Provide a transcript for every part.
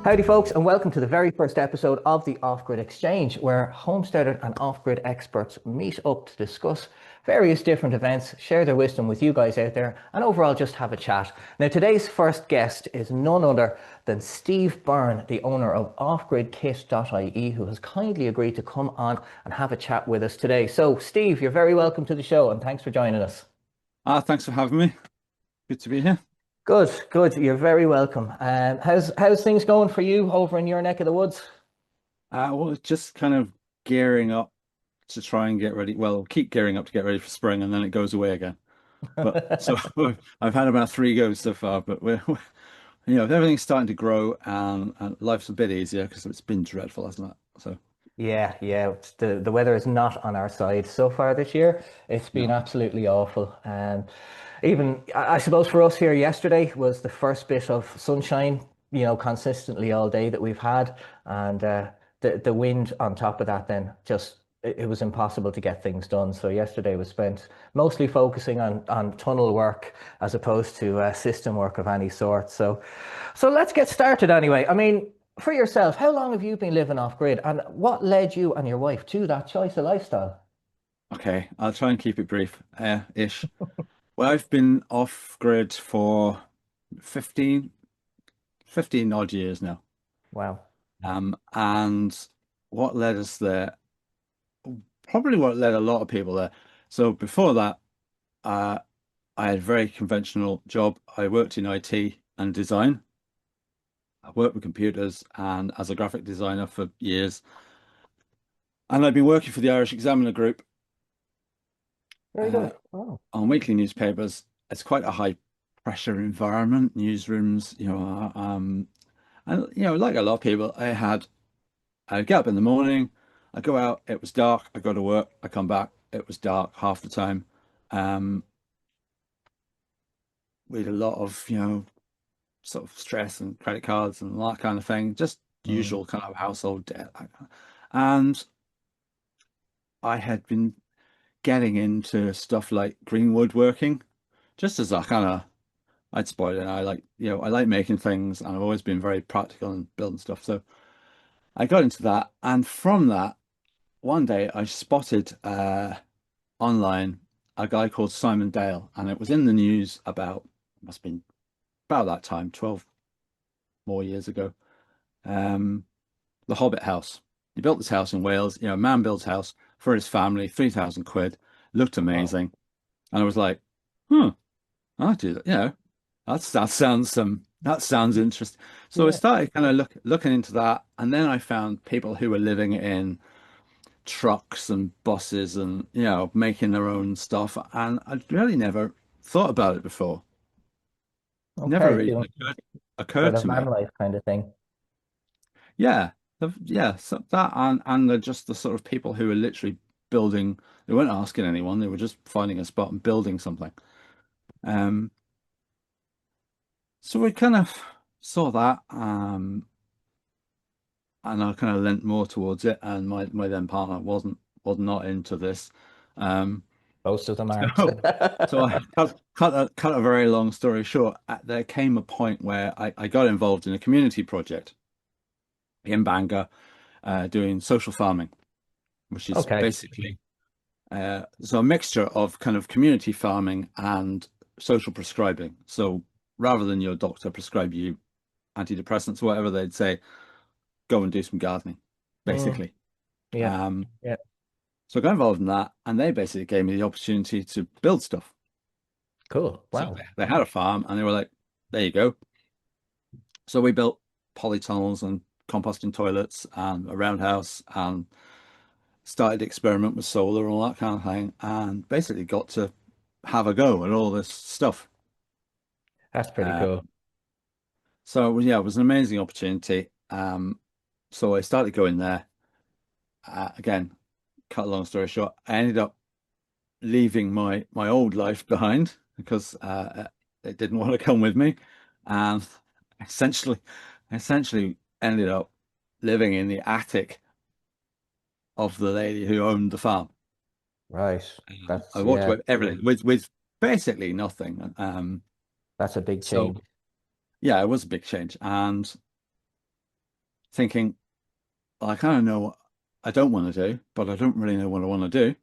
Howdy, folks, and welcome to the very first episode of the Off Grid Exchange, where homesteader and off grid experts meet up to discuss various different events, share their wisdom with you guys out there, and overall just have a chat. Now, today's first guest is none other than Steve Byrne, the owner of Off Grid Kit.ie, who has kindly agreed to come on and have a chat with us today. So, Steve, you're very welcome to the show, and thanks for joining us. Thanks for having me. Good to be here. Good, good. You're very welcome. How's things going for you over in your neck of the woods? Well, just kind of gearing up to try and get ready. Well, keep gearing up to get ready for spring, and then it goes away again. But so I've had about three goes so far. But everything's starting to grow, and life's a bit easier because it's been dreadful, hasn't it? So Yeah. The weather is not on our side so far this year. It's been no. absolutely awful. Even I suppose for us here yesterday was the first bit of sunshine, consistently all day that we've had, and the wind on top of that, then just it was impossible to get things done. So yesterday was spent mostly focusing on tunnel work as opposed to system work of any sort. So let's get started anyway. I mean, for yourself, how long have you been living off grid, and what led you and your wife to that choice of lifestyle? Okay, I'll try and keep it brief, ish. Well, I've been off grid for 15, 15 odd years now. Wow. And what led us there? Probably what led a lot of people there. So before that, uh, I had a very conventional job. I worked in IT and design. I worked with computers and as a graphic designer for years. And I've been working for the Irish Examiner Group Very uh, good. Oh. on weekly newspapers. It's quite a high pressure environment, newsrooms, and like a lot of people, I'd get up in the morning, I go out, it was dark, I go to work, I come back, it was dark half the time. Um, we had a lot of, sort of stress and credit cards and that kind of thing, just Mm. usual kind of household debt. And I had been getting into stuff like green woodworking, just as I'd spoiled it. I like making things and I've always been very practical and building stuff. So I got into that. And from that, one day I spotted online a guy called Simon Dale, and it was in the news must have been about that time, 12 more years ago. Um, the Hobbit house. He built this house in Wales, a man builds house for his family, 3,000 quid, looked Wow. amazing. And I was like, hmm, I'll do that. That sounds interesting. So I Yeah. started kind of looking into that, and then I found people who were living in trucks and buses and making their own stuff, and I'd really never thought about it before. Never Okay. really Doing occurred sort of to van me. life kind of thing. Yeah, yeah, so that and they're just the sort of people who are literally building. They weren't asking anyone; they were just finding a spot and building something. Um, so we kind of saw that, and I kind of leant more towards it. And my then partner was not into this. Um, Most of them aren't. so so I cut a very long story short. There came a point where I got involved in a community project in Bangor, doing social farming, which is Okay. basically so a mixture of kind of community farming and social prescribing. So rather than your doctor prescribe you antidepressants or whatever, they'd say, go and do some gardening, Mm, basically. yeah. Um, Yeah. so I got involved in that, and they basically gave me the opportunity to build stuff. Cool. So Wow. they had a farm, and they were like, there you go. So we built polytunnels and composting toilets and a roundhouse and started experiment with solar and all that kind of thing, and basically got to have a go at all this stuff. That's pretty Uh, cool. yeah, it was an amazing opportunity. So I started going there. Again, cut a long story short, I ended up leaving my old life behind because it didn't want to come with me, and essentially essentially ended up living in the attic of the lady who owned the farm. Right. I That's walked yeah. away with everything with basically nothing. That's a big So change. yeah, it was a big change, and thinking, I kind of know what I don't want to do, but I don't really know what I want to do.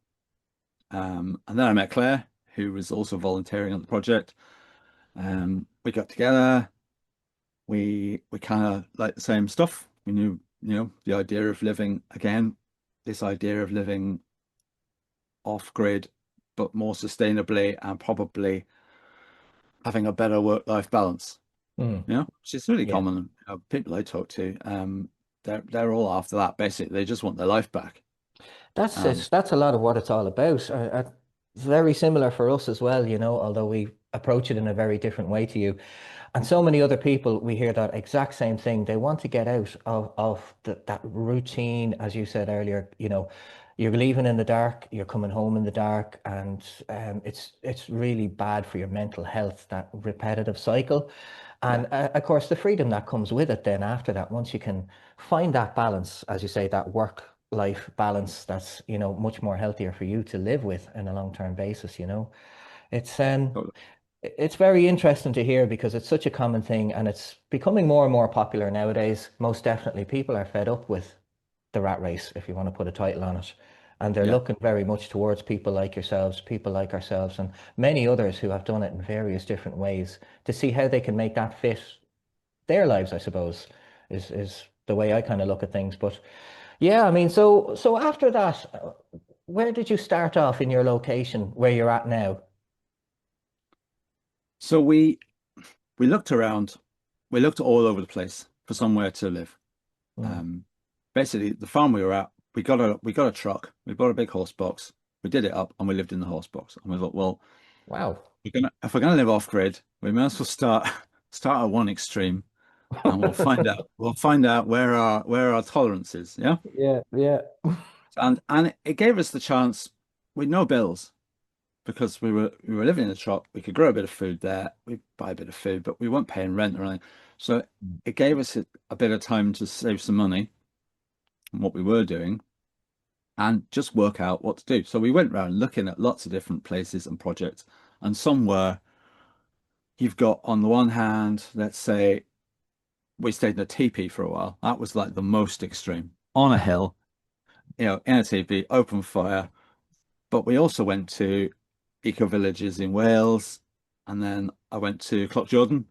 And then I met Claire, who was also volunteering on the project. We got together. We kind of like the same stuff. We knew, the idea of living again, this idea of living off grid, but more sustainably and probably having a better work-life balance. Mm, Which is really yeah. common. People I talk to, they're all after that. Basically, they just want their life back. That's Um, it. That's a lot of what it's all about. Very similar for us as well, although we approach it in a very different way to you. And so many other people, we hear that exact same thing. They want to get out of that routine, as you said earlier. You're leaving in the dark, you're coming home in the dark, and it's really bad for your mental health, that repetitive cycle. yeah, And of course, the freedom that comes with it then after that, once you can find that balance, as you say, that work-life balance that's, much more healthier for you to live with on a long-term basis. It's totally. it's very interesting to hear because it's such a common thing and it's becoming more and more popular nowadays. Most definitely, people are fed up with the rat race, if you want to put a title on it. And they're Yeah, looking very much towards people like yourselves, people like ourselves, and many others who have done it in various different ways to see how they can make that fit their lives, I suppose, is the way I kind of look at things. But yeah, I mean, so after that, where did you start off in your location where you're at now? so we looked around, we looked all over the place for somewhere to live. Mm, Um, Basically, the farm we were at, we got a truck, we bought a big horse box, we did it up, and we lived in the horse box. And we thought, well, wow. if we're gonna live off grid, we might as well start at one extreme, and we'll find out where our tolerance is. Yeah, Yeah, yeah. and it gave us the chance with no bills because we were living in a truck. We could grow a bit of food there. We buy a bit of food, but we weren't paying rent or anything. So it gave us a bit of time to save some money on what we were doing and just work out what to do. So we went around looking at lots of different places and projects, and some were you've got on the one hand, let's say we stayed in a teepee for a while. That was like the most extreme on a hill, in a teepee, open fire. But we also went to eco villages in Wales, and then I went to Jordan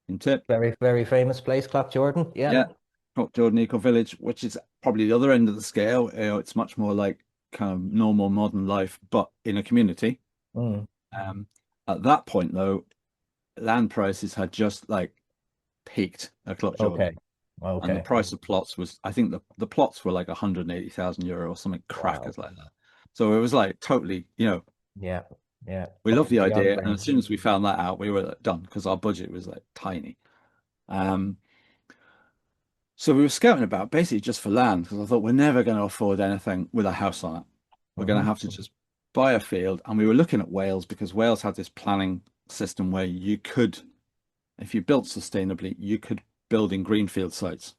in Tip. Very, very famous place, Clap Jordan. Yeah. Yeah, Jordan Eco Village, which is probably the other end of the scale. It's much more like kind of normal modern life, but in a community. Mm, Um, at that point, though, land prices had just like peaked at Jordan. okay. And the Okay. price of plots was, I think the plots were like 180,000 euro or something Wow. crackers like that. So it was like totally, Yeah. Yeah. we loved the Beyond idea. And as brains. soon as we found that out, we were like, done because our budget was like tiny. Um, so we were scouting about basically just for land because I thought we're never going to afford anything with a house on it. We're going to Hmm. have to just buy a field. And we were looking at Wales because Wales had this planning system where you could, if you built sustainably, you could build in greenfield sites.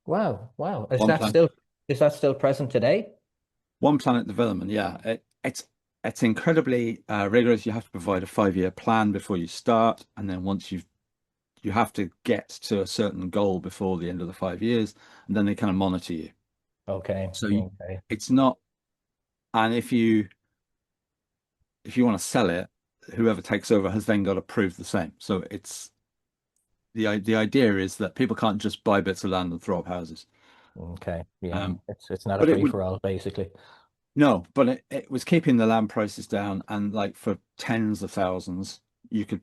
Wow. Wow. One plan. Is that still present today? One planet development, yeah. It's incredibly rigorous. You have to provide a 5-year plan before you start, and then once you have to get to a certain goal before the end of the 5 years, and then they kind of monitor you. Okay. So Okay. it's not, and if you want to sell it, whoever takes over has then got to prove the same. So it's the idea is that people can't just buy bits of land and throw up houses. Okay. Yeah. Um, It's not a but it free would for all, basically. No, but it was keeping the land prices down, and like for tens of thousands, you could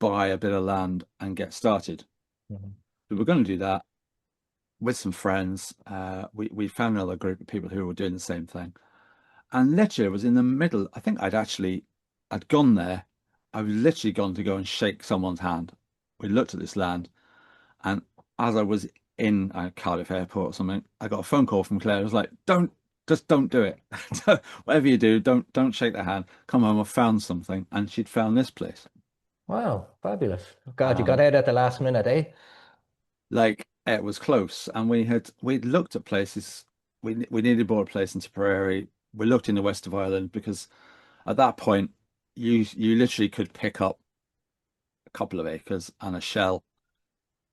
buy a bit of land and get started. Mhm. We were going to do that with some friends. We found another group of people who were doing the same thing, and literally it was in the middle. I think I'd gone there. I was literally gone to go and shake someone's hand. We looked at this land, and as I was in Cardiff Airport or something, I got a phone call from Claire. It was like, don't do it. Whatever you do, don't shake their hand. Come home, I found something. And she'd found this place. Wow. Fabulous. God, you got Um, out at the last minute, eh? like it was close. And we'd looked at places. We needed bought a place in Tipperary. We looked in the west of Ireland because at that point you literally could pick up a couple of acres and a shell,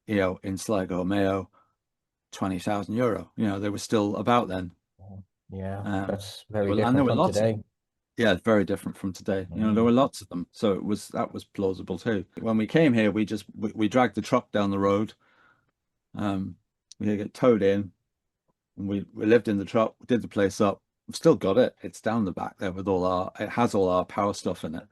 in Sligo, Mayo, 20,000 euro. They were still about then. Yeah, Um, that's there very were, and there different were from lots of today. them. Yeah, very different from today. There Mm. were lots of them. So that was plausible too. When we came here, we dragged the truck down the road. Um, we had to get towed in, and we lived in the truck, did the place up. We've still got it. It's down the back there with it has all our power stuff in it.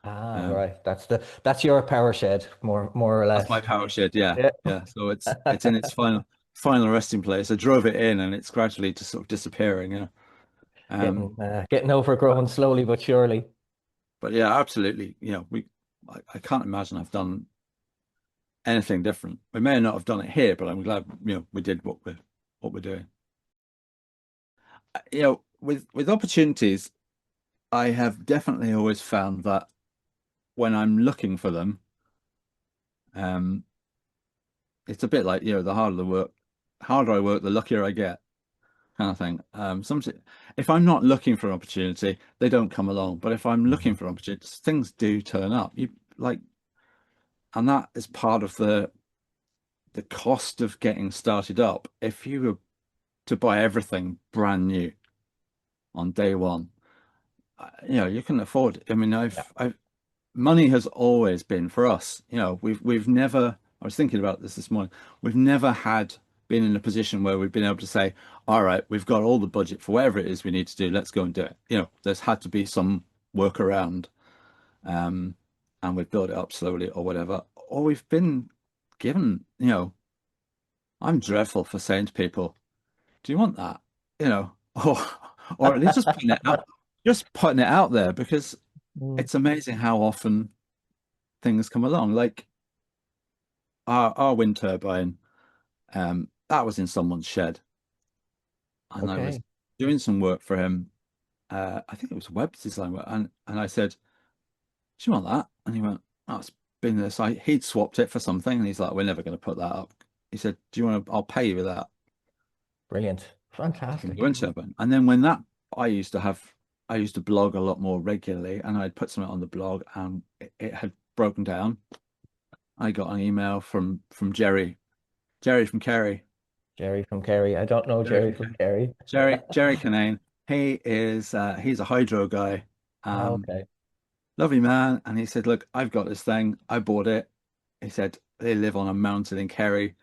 Ah, Um, right. That's your power shed, more or that's my less. power shed. Yeah, Yeah. yeah. So it's in its final resting place. I drove it in, and it's gradually just sort of disappearing. Um, Getting overgrown slowly but surely. but yeah, absolutely. I can't imagine I've done anything different. We may not have done it here, but I'm glad we did what we're doing. With opportunities, I have definitely always found that when I'm looking for them, um, it's a bit like, the harder I work, the luckier I get, kind of thing. If I'm not looking for an opportunity, they don't come along. But if I'm looking Mhm. for opportunities, things do turn up. You like, and that is part of the cost of getting started up. If you were to buy everything brand new on day one, you can afford it. I mean, Yeah. I've money has always been for us. We've never. I was thinking about this morning. We've never been in a position where we've been able to say, all right, we've got all the budget for whatever it is we need to do. Let's go and do it. There's had to be some workaround, um, and we've built it up slowly or whatever. Or we've been given. I'm dreadful for saying to people, "Do you want that?" You know, or or at least just putting it out there because Mm. it's amazing how often things come along. Like our wind turbine, that was in someone's shed, and I was Okay. doing some work for him. I think it was web design work, and I said, "Do you want that?" And he went, "Oh, it's been this." He'd swapped it for something, and he's like, "We're never going to put that up." He said, "Do you want to? I'll pay you with that Brilliant. for my Fantastic. wind turbine." And then I used to have, I used to blog a lot more regularly, and I'd put something on the blog, and it had broken down. I got an email from Jerry from Kerry. Jerry from Kerry. I don't know Jerry Jerry from from Kerry. Kerry. Jerry Canane. He's a hydro guy. Um, Okay. Lovely man. And he said, "Look, I've got this thing. I bought it." He said they live on a mountain in Kerry.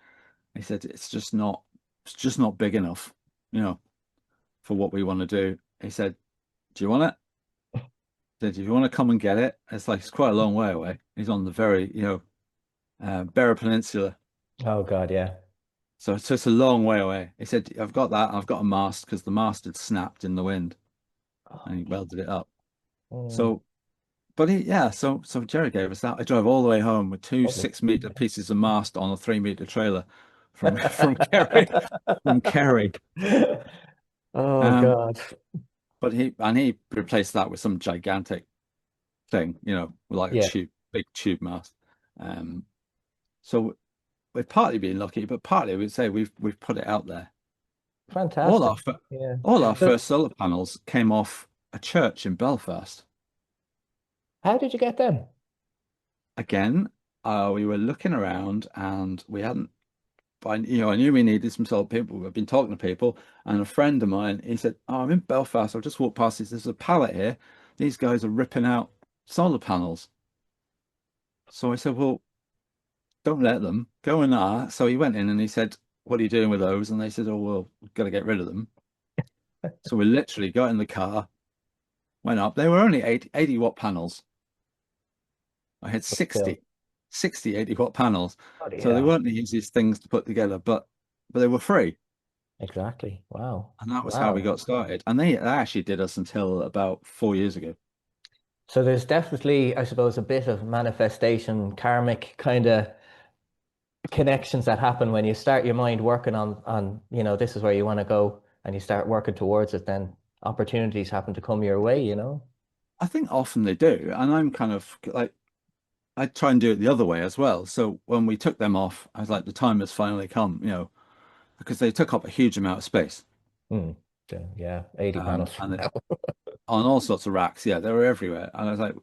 He said it's just not big enough, you know, for what we want to do. He said, "Do you want it?" He said, "If you want to come and get it, it's quite a long way away." He's on the very, Beara Peninsula. Oh God, yeah. So it's a long way away. He said, "I've got that. I've got a mast because the mast had snapped in the wind." Oh, And he welded it up. mm, So, but so Jerry gave us that. I drove all the way home with two lovely. 6 meter pieces of mast on a 3 meter trailer from Kerry, from Kerry. Oh Um, God. but he replaced that with some gigantic thing, like a Yeah, big tube mast. Um, so we've partly been lucky, but partly we'd say we've put it out there. All our fantastic. fir- Yeah. all our So first solar panels came off a church in Belfast. how did you get them? Again, we were looking around and we hadn't. But I knew we needed some solar people. I've been talking to people, and a friend of mine, he said, "Oh, I'm in Belfast. I'll just walk past this. There's a pallet here. These guys are ripping out solar panels." So I said, "Well, don't let them go in there." So he went in and he said, "What are you doing with those?" And they said, "Oh, well, we've got to get rid of them." So we literally got in the car, went up. They were only 80 watt panels. I had But still, 60 80 watt panels. bloody So they hell. weren't the easiest things to put together, but they were free. Exactly. Wow. And that was how we Wow. got started. And they actually did us until about 4 years ago. So there's definitely, I suppose, a bit of manifestation, karmic kind of connections that happen when you start your mind working on this is where you want to go and you start working towards it, then opportunities happen to come your way. I think often they do. And I'm kind of like, I try and do it the other way as well. So when we took them off, I was like, the time has finally come, because they took up a huge amount of space. Hmm. So, yeah, 80 panels. And on all sorts of racks. Yeah, they were everywhere. And I was like,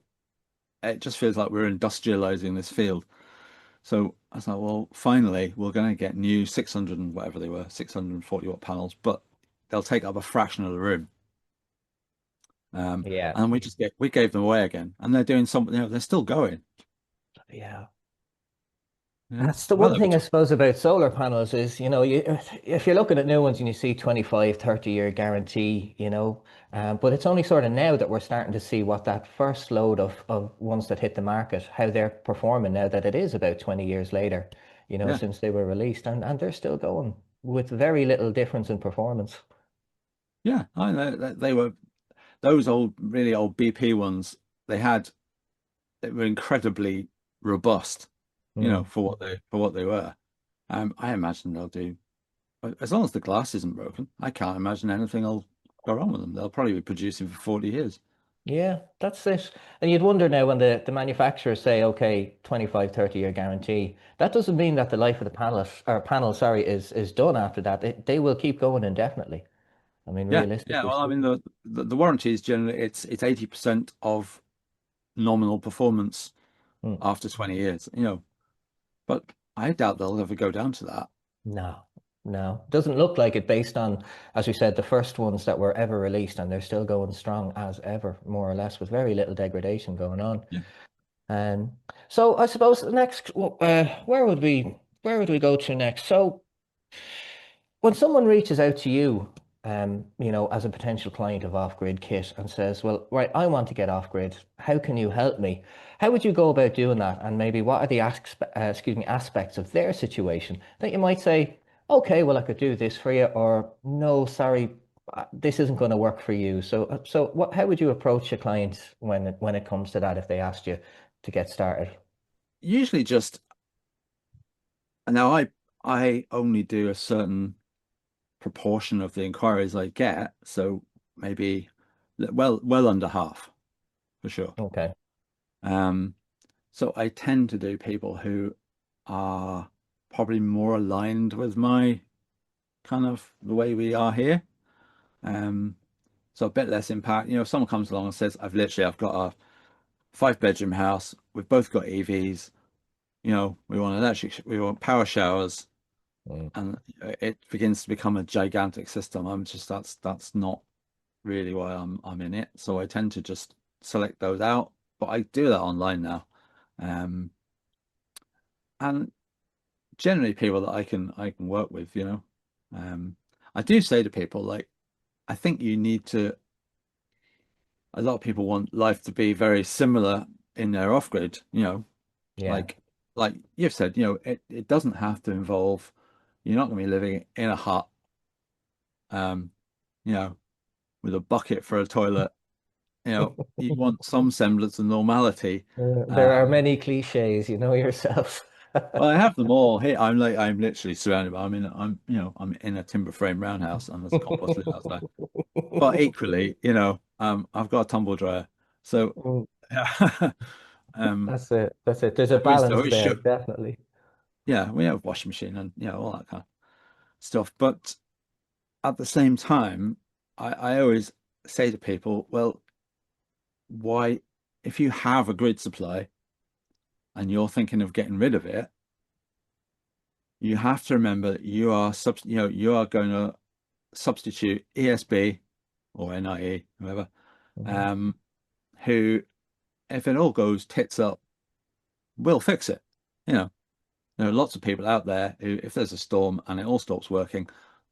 it just feels like we're industrializing this field. So I was like, well, finally, we're going to get new 600 and whatever they were, 640 watt panels, but they'll take up a fraction of the room. Um, Yeah. and we gave them away again, and they're doing something, they're still going, Yeah. you know, That's the well one over thing I suppose about solar panels is, if you're looking at new ones and you see 25, 30-year guarantee, but it's only sort of now that we're starting to see what that first load of ones that hit the market, how they're performing now that it is about 20 years later, yeah, since they were released and they're still going with very little difference in performance. yeah. I know that they were those old, really old BP ones. They had they were incredibly robust, Mm. for what they were. I imagine they'll do as long as the glass isn't broken. I can't imagine anything will go wrong with them. They'll probably be producing for 40 years. Yeah, that's it. And you'd wonder now when the manufacturers say, okay, 25, 30-year guarantee, that doesn't mean that the life of the panel, sorry, is done after that. They will keep going indefinitely. I mean, Yeah, yeah. realistically Well, I mean, speaking. the warranty is generally it's 80% of nominal performance Hmm. after 20 years, but I doubt they'll ever go down to that. No, no. Doesn't look like it based on, as we said, the first ones that were ever released, and they're still going strong as ever, more or less, with very little degradation going on. Yeah. Um, so I suppose the next, where would we go to next? So when someone reaches out to you, as a potential client of Off Grid Kit and says, well, right, I want to get off grid. How can you help me? How would you go about doing that? And maybe what are the aspects of their situation that you might say, okay, well, I could do this for you, or no, sorry, this isn't going to work for you. How would you approach a client when it comes to that if they asked you to get started? Usually just now I only do a certain proportion of the inquiries I get, so maybe well under half for sure. Okay. Um, so I tend to do people who are probably more aligned with my kind of the way we are here. Um, so a bit less impact. If someone comes along and says, I've got a 5 bedroom house. We've both got EVs. We want power showers, Mm. and it begins to become a gigantic system. That's not really why I'm in it. So I tend to just select those out, but I do that online now. Um, and generally people that I can work with, Um, I do say to people like I think you need to a lot of people want life to be very similar in their off-grid, Yeah. like like you've said, it doesn't have to involve you're not going to be living in a hut, um, you know, with a bucket for a toilet. You want some semblance of normality. There are Um, many cliches, you know yourself. well, I have them all here. I'm literally surrounded by. I'm in a timber frame roundhouse and there's a compost lit outside. But equally, I've got a tumble dryer, so Mm. um, That's it. That's it. There's a and balance we there, should, definitely. yeah, we have a washing machine and all that kind of stuff. But at the same time, I always say to people, well, why, if you have a grid supply and you're thinking of getting rid of it, you have to remember that you are going to substitute ESB or NIE, whoever, Mhm. um, who, if it all goes tits up, will fix it. You know, there are lots of people out there who, if there's a storm and it all stops working,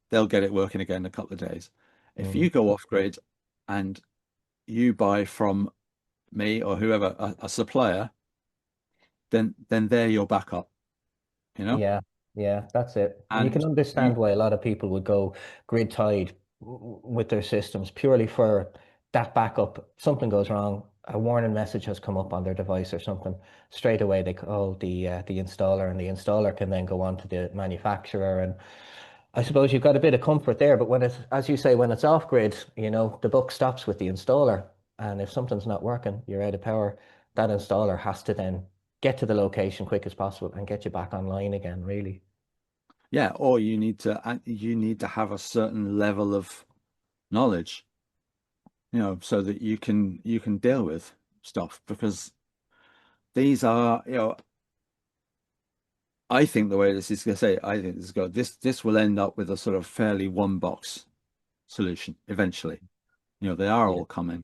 they'll get it working again in a couple of days. If Mm. you go off grid and you buy from me or whoever, a supplier, then they're your backup, you know? Yeah, yeah, that's it. And you can And you understand why a lot of people would go grid tied with their systems purely for that backup. Something goes wrong, a warning message has come up on their device or something. Straight away they call the installer, and the installer can then go on to the manufacturer. And I suppose you've got a bit of comfort there, but as you say, when it's off grid, the buck stops with the installer. And if something's not working, you're out of power, that installer has to then get to the location quick as possible and get you back online again, really. Yeah, or you need to have a certain level of knowledge, so that you can deal with stuff because these are, I think the way this is going to say, I think this will end up with a sort of fairly one box solution eventually. You know, they are Yeah. all coming.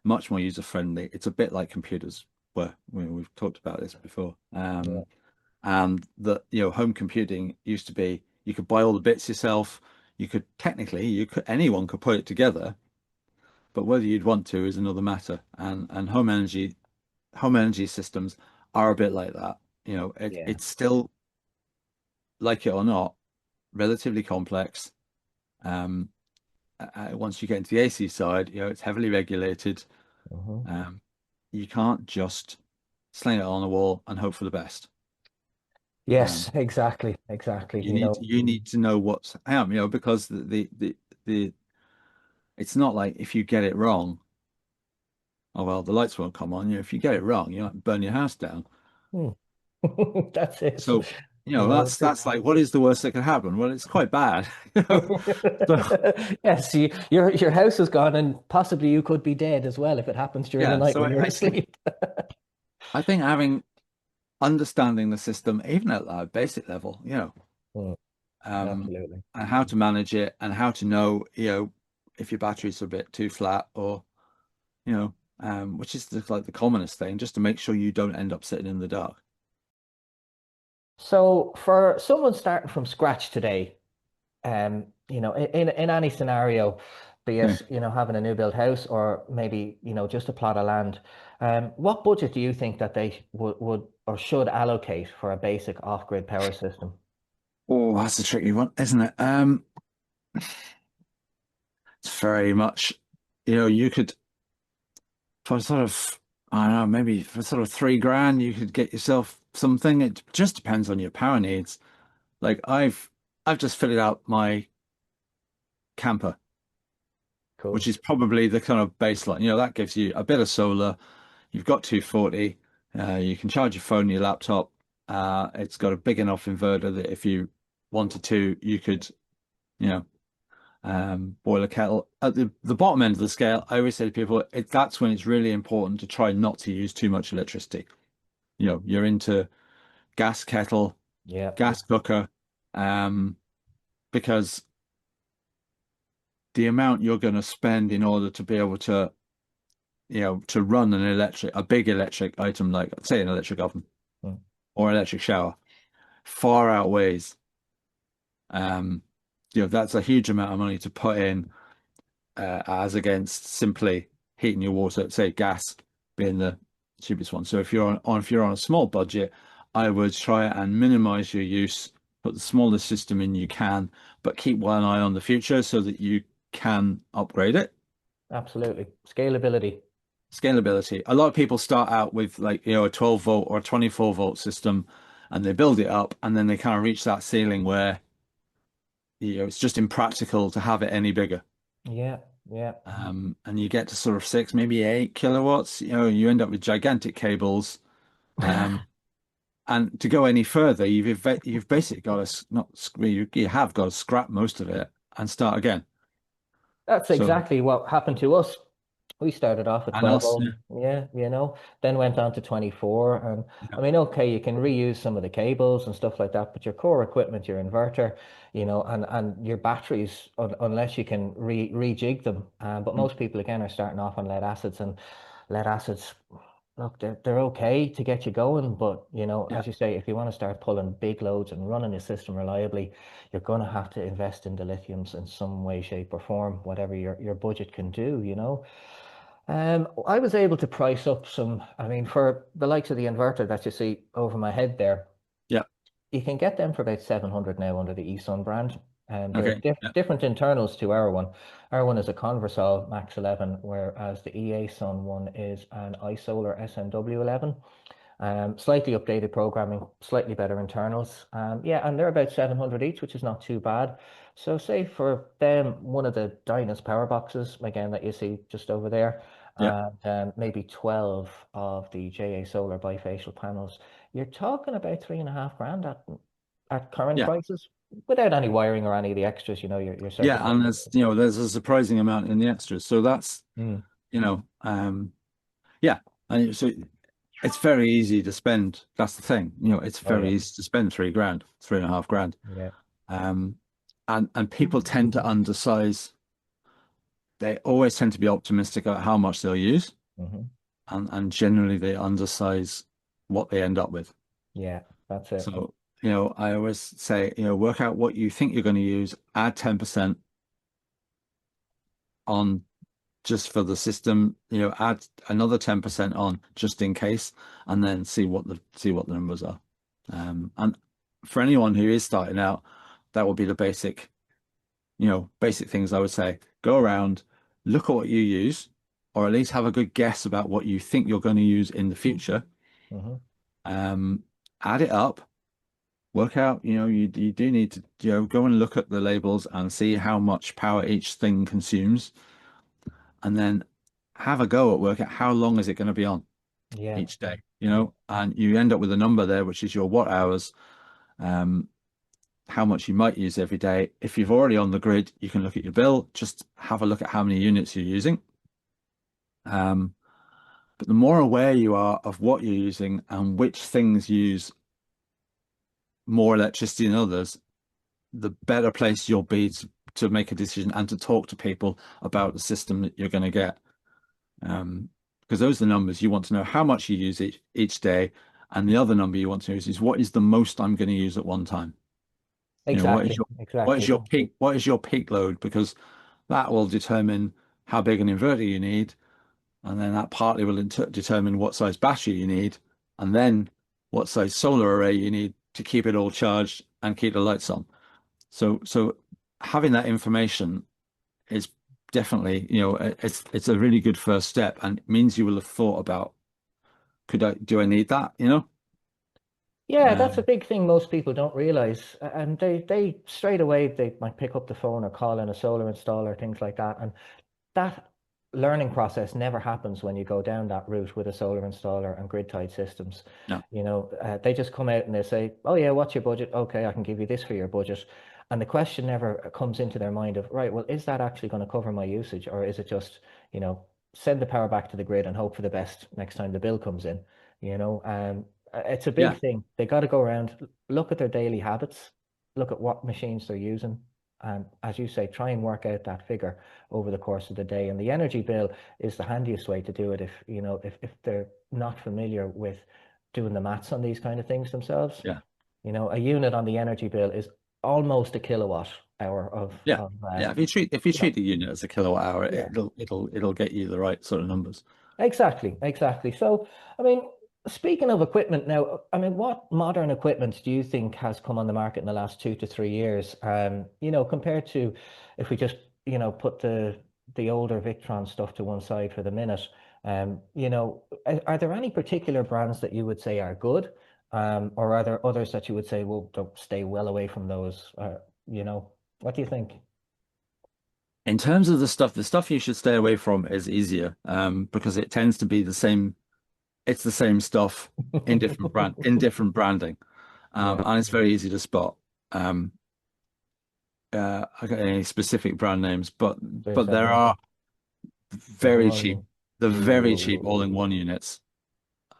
Much more user friendly. It's a bit like computers were. We've talked about this before. Yeah. And that, you know, home computing used to be you could buy all the bits yourself. You could technically, you could anyone could put it together, but whether you'd want to is another matter. And home energy systems are a bit like that. You know, Yeah. it's still, like it or not, relatively complex. Um, Once you get into the AC side, you know, it's heavily regulated. Hmm. Um, you can't just sling it on a wall and hope for the best. Yes, Um, exactly, exactly. you need to know what's you know, because the it's not like if you get it wrong, oh well, the lights won't come on. You know, if you get it wrong, you might burn your house down. Hmm. That's it. So, you know, that's like what is the worst that could happen? Well, it's quite bad. You know? So Yes, your house is gone, and possibly you could be dead as well if it happens during the yeah, night so when you're asleep. I think having understanding the system, even at a basic level, you know, Mm, um, absolutely. and how to manage it and how to know, you know, if your batteries are a bit too flat or, you know, which is like the commonest thing, just to make sure you don't end up sitting in the dark. So for someone starting from scratch today, in any scenario, be Okay. it, having a new build house or maybe, just a plot of land, what budget do you think that they would or should allocate for a basic off-grid power system? Oh, that's a tricky one, isn't it? It's very much, you know, you could for sort of, I don't know, maybe for sort of 3 grand, you could get yourself something. It just depends on your power needs. Like I've just fitted out my camper, which Cool. is probably the kind of baseline. You know, that gives you a bit of solar. You've got 240. You can charge your phone, your laptop. It's got a big enough inverter that if you wanted to, you could, you know, boil a kettle. At the bottom end of the scale, I always say to people, that's when it's really important to try not to use too much electricity. You know, you're into gas kettle, Yeah, gas cooker, um, because the amount you're going to spend in order to be able to, you know, to run a big electric item like, say, an electric oven mm, or electric shower, far outweighs, um, you know, that's a huge amount of money to put in, as against simply heating your water, say gas being the cheapest one. So if you're on a small budget, I would try and minimize your use, put the smallest system in you can, but keep one eye on the future so that you can upgrade it. absolutely. Scalability. Scalability. A lot of people start out with like, you know, a 12 volt or a 24-volt system and they build it up and then they kind of reach that ceiling where, you know, it's just impractical to have it any bigger. Yeah, yeah. And you get to sort of 6, maybe 8 kilowatts, you know, you end up with gigantic cables. Um, and to go any further, you've basically got to not you have got to scrap most of it and start again. That's So exactly what happened to us. We started off at and 12 us, volt, yeah, then went on to 24. And yeah, I mean, okay, you can reuse some of the cables and stuff like that, but your core equipment, your inverter, and your batteries, unless you can rejig them. But mm, most people, again, are starting off on lead acids, and lead acids, look, they're okay to get you going. But, yeah, as you say, if you want to start pulling big loads and running your system reliably, you're going to have to invest in the lithiums in some way, shape, or form, whatever your budget can do. I was able to price up some, I mean, for the likes of the inverter that you see over my head there, yeah. you can get them for about 700 now under the eSun brand. And they're Okay, yeah, different internals to our one. Our one is a Conversol Max 11, whereas the EA Sun one is an iSolar SMW 11. Slightly updated programming, slightly better internals. Yeah, and they're about 700 each, which is not too bad. So say for them, one of the Dynas power boxes, again, that you see just over there, yeah, and maybe 12 of the JA Solar bifacial panels, you're talking about 3.5 grand at current yeah, prices, without any wiring or any of the extras, your circuit yeah. board. And there's, you know, there's a surprising amount in the extras. So that's, Mm, you know, yeah. And so it's very easy to spend. That's the thing. It's Oh very yeah, easy to spend 3 grand, 3.5 grand. yeah. Um, and people tend to undersize. They always tend to be optimistic about how much they'll use, Hmm. and generally they undersize what they end up with. Yeah, that's it. So, I always say, work out what you think you're going to use, add 10% on just for the system, add another 10% on just in case, and then see what the numbers are. And for anyone who is starting out, that would be the basic things I would say. Go around, look at what you use, or at least have a good guess about what you think you're going to use in the future. Hmm. Um, Add it up, work out, you do need to, go and look at the labels and see how much power each thing consumes, and then have a go at work out how long is it going to be on Yeah, each day, yeah, and you end up with a number there, which is your watt hours, um, how much you might use every day. If you've already on the grid, you can look at your bill, just have a look at how many units you're using. Um, but the more aware you are of what you're using and which things use more electricity than others, the better place you'll be to make a decision and to talk to people about the system that you're going to get. Because those are the numbers you want to know how much you use each day, and the other number you want to use is what is the most I'm going to use at one time. What is exactly, exactly. your peak load? Because that will determine how big an inverter you need, and then that partly will determine what size battery you need, and then what size solar array you need to keep it all charged and keep the lights on. So having that information is definitely, it's a really good first step, and it means you will have thought about, do I need that? Yeah, that's a Um, big thing most people don't realize. And they straight away they might pick up the phone or call in a solar installer, things like that. And that learning process never happens when you go down that route with a solar installer and grid tied systems. no, They just come out and they say, "Oh yeah, what's your budget? Okay, I can give you this for your budget." And the question never comes into their mind of, right, well, is that actually going to cover my usage, or is it just, you know, send the power back to the grid and hope for the best next time the bill comes in? It's a big yeah, thing. They got to go around, look at their daily habits, look at what machines they're using, and as you say, try and work out that figure over the course of the day. And the energy bill is the handiest way to do it if they're not familiar with doing the maths on these kind of things themselves. yeah, A unit on the energy bill is almost a kilowatt hour yeah, of yeah. If you treat you know, the unit as a kilowatt hour, yeah. it'll get you the right sort of numbers. Exactly, exactly. So, I mean, speaking of equipment now, I mean, what modern equipment do you think has come on the market in the last 2 to 3 years? Compared to if we just, put the older Victron stuff to one side for the minute. Are there any particular brands that you would say are good? Or are there others that you would say, well, don't stay well away from those? What do you think? In terms of the stuff you should stay away from is easier, because it tends to be the same. It's the same stuff in different branding, Yeah, and it's very easy to spot. Um, I got any specific brand names, but there's there are very cheap. one. The very cheap all-in-one units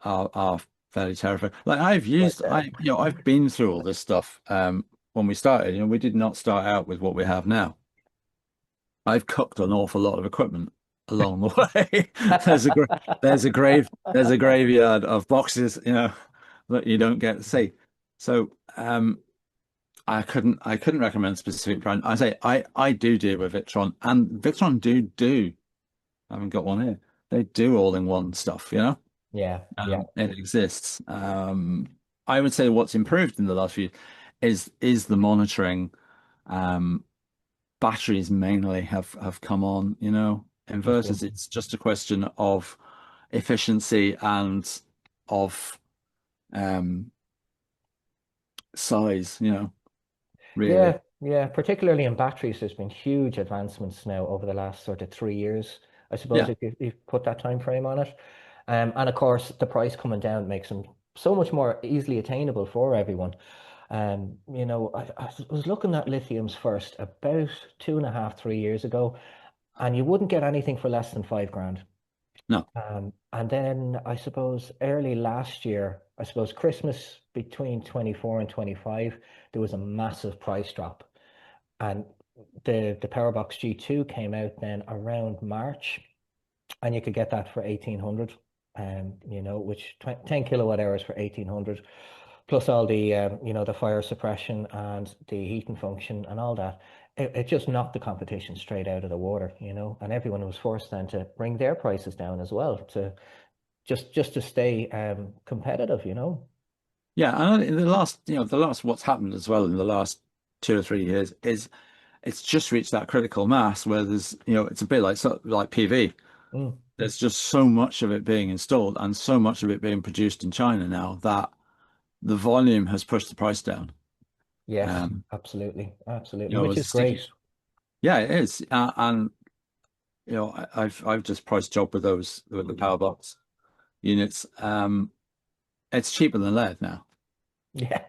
are fairly terrifying. Like Like that. I've been through all this stuff. When we started, we did not start out with what we have now. I've cooked an awful lot of equipment along the way. There's a graveyard of boxes, that you don't get to see. So I couldn't recommend a specific brand. I say I do deal with Victron, and Victron do. I haven't got one here. They do all in one stuff, Yeah, yeah. It exists. I would say what's improved in the last few is the monitoring. Um, Batteries mainly have come on, Okay. inverters. It's just a question of efficiency and of um size, really. Yeah, yeah. Particularly in batteries, there's been huge advancements now over the last sort of 3 years, I suppose, Yeah, if you put that time frame on it. And of course, the price coming down makes them so much more easily attainable for everyone. I was looking at lithiums first about 2.5, 3 years ago, and you wouldn't get anything for less than 5 grand. No. And then I suppose early last year, I suppose Christmas between 24 and 25, there was a massive price drop. And the Powerbox G2 came out then around March, and you could get that for 1800, which 10 kilowatt hours for 1800, plus all the the fire suppression and the heating function and all that. It just knocked the competition straight out of the water, and everyone was forced then to bring their prices down as well to just to stay competitive. Yeah, and in the last what's happened as well in the last 2 or 3 years is it's just reached that critical mass where it's a bit like PV. Mm. There's just so much of it being installed and so much of it being produced in China now that the volume has pushed the price down. Yes, Um, absolutely, absolutely, you know, which as is a sticky, great. yeah, it is. And I've just priced job with those with the power box units. It's cheaper than lead now. Yeah,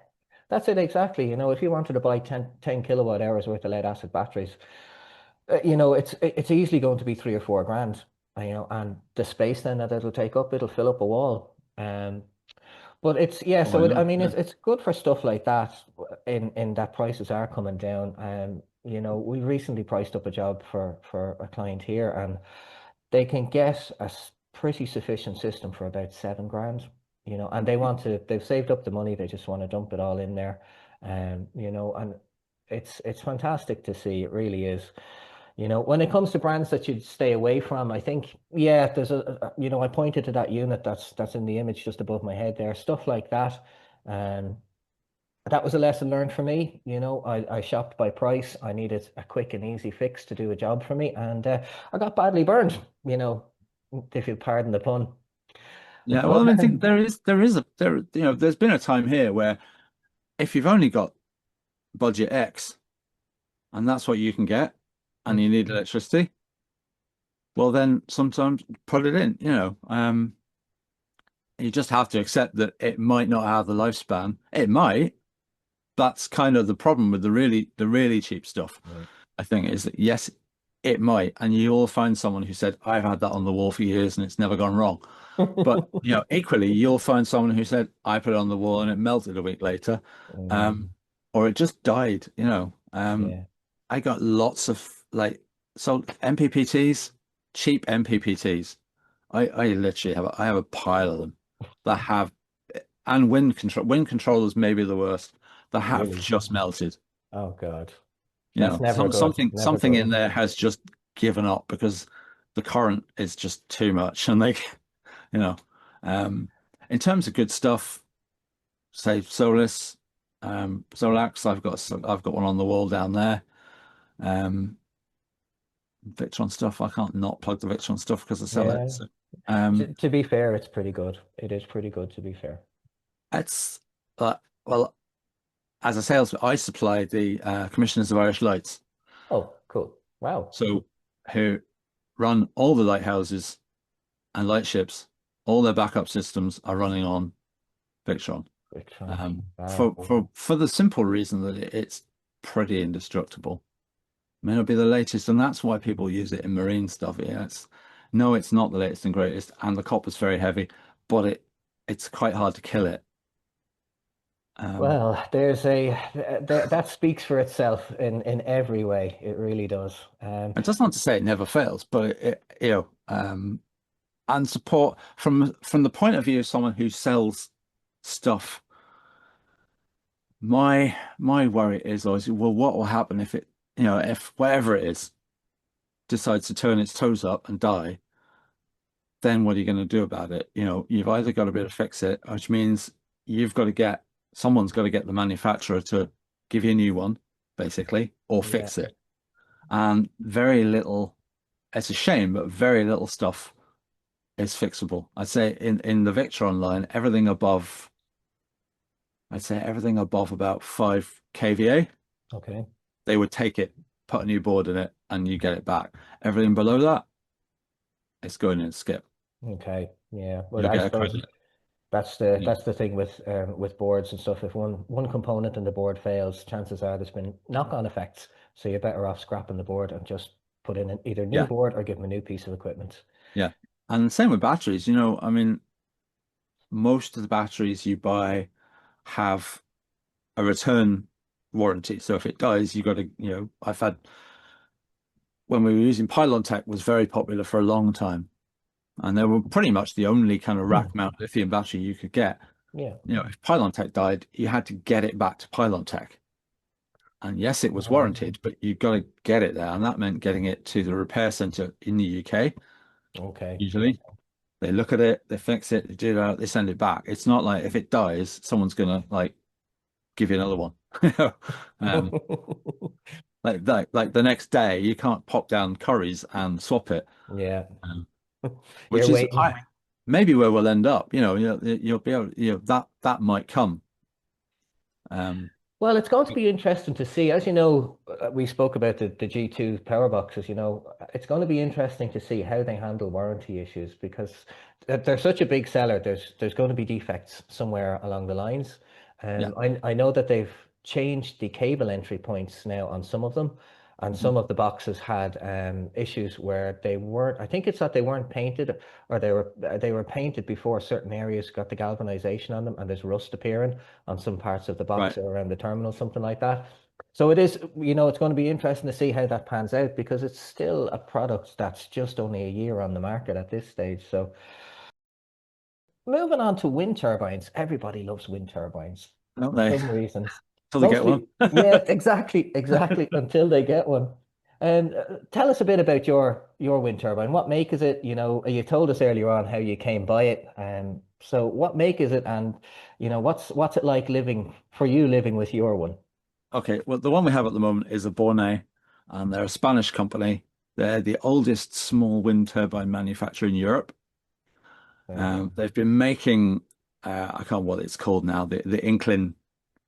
that's it exactly. If you wanted to buy 10 kilowatt hours worth of lead acid batteries, it's easily going to be 3 or 4 grand. And the space then that it'll take up, it'll fill up a wall. But it's yeah, Oh, I so I know. mean, Yeah. it's good for stuff like that. In that prices are coming down. We recently priced up a job for a client here, and they can get a pretty sufficient system for about 7 grand. And they've saved up the money. They just want to dump it all in there. And it's fantastic to see. It really is. When it comes to brands that you'd stay away from, I think, yeah, I pointed to that unit that's in the image just above my head there, stuff like that. Um, that was a lesson learned for me. I shopped by price. I needed a quick and easy fix to do a job for me, and I got badly burned. If you pardon the pun. Yeah, well, But I think there's been a time here where if you've only got budget X and that's what you can get and you need electricity, well then sometimes put it in, you just have to accept that it might not have the lifespan. It might. That's kind of the problem with the really cheap stuff. Mm. I think is that yes, it might, and you'll find someone who said, I've had that on the wall for years and it's never gone wrong. But equally, you'll find someone who said, I put it on the wall and it melted a week later, Mm, um, or it just died. yeah. I got lots of so MPPTs, cheap MPPTs. I literally I have a pile of them that have, and wind controllers may be the worst, that have Really. just melted. Oh God. That's never Some good. something Never something good. in there has just given up because the current is just too much, and you know, um, in terms of good stuff, say Solus, Solax, I've got one on the wall down there. Um, Victron stuff, I can't not plug the Victron stuff because I sell it. Yeah. So, To be fair, it's pretty good. It is pretty good to be fair. it's well, as a salesman, I supply the Commissioners of Irish Lights, Oh, cool. Wow. so who run all the lighthouses and lightships. All their backup systems are running on Victron. Which one? For Wow. for the simple reason that it's pretty indestructible. May not be the latest, and that's why people use it in marine stuff. Yeah, no, it's not the latest and greatest, and the copper's very heavy, but it's quite hard to kill it. Um, Well, that speaks for itself in every way. It really does. and that's not to say it never fails, but and support from the point of view of someone who sells stuff. My worry is always, well, what will happen if if whatever it is decides to turn its toes up and die, then what are you going to do about it? You've either got to be able to fix it, which means you've got to someone's got to get the manufacturer to give you a new one, basically, or Yeah. fix it. And very little, it's a shame, but very little stuff is fixable. I'd say in the Victron line, I'd say everything above about 5 kVA, Okay. they would take it, put a new board in it, and you get it back. Everything below that, it's going in skip. Okay. Yeah. But You'll I get a suppose credit. that's the Yeah. that's the thing with boards and stuff. If one component in the board fails, chances are there's been knock-on effects. So you're better off scrapping the board and just put in either new Yeah. board or give them a new piece of equipment. Yeah. And same with batteries, I mean, most of the batteries you buy have a return warranty. So if it dies, you got to, I've had when we were using Pylon Tech was very popular for a long time. And they were pretty much the only kind of rack mount lithium battery you could get. Yeah. If Pylon Tech died, you had to get it back to Pylon Tech. And yes, it was Right. warranted, but you got to get it there. And that meant getting it to the repair center in the UK, Okay. usually. They look at it, they fix it, they do that, they send it back. It's not like if it dies, someone's gonna like give you another one. Um, like the next day, you can't pop down Curry's and swap it. Yeah. Um, You're which is waiting. maybe where we'll end up. You'll be able, that might come. Um, Well, it's going to be interesting to see. As you know, we spoke about the G2 power boxes, it's going to be interesting to see how they handle warranty issues because they're such a big seller. There's going to be defects somewhere along the lines. yeah. I know that they've changed the cable entry points now on some of them, and Mhm. some of the boxes had issues where they weren't. I think it's that they weren't painted, or they were painted before certain areas got the galvanization on them, and there's rust appearing on some parts of the box Right. or around the terminal, something like that. So it is, it's going to be interesting to see how that pans out because it's still a product that's just only a year on the market at this stage. So moving on to wind turbines, everybody loves wind turbines Don't for they? some reason. Till they get one. Mostly, yeah, exactly, until they get one. And tell us a bit about your wind turbine. What make is it? You told us earlier on how you came by it. So what make is it, and what's it like living with your one? Okay, well, the one we have at the moment is a Borne, and they're a Spanish company. They're the oldest small wind turbine manufacturer in Europe. Very good. They've been making, I can't remember what it's called now, the Inclin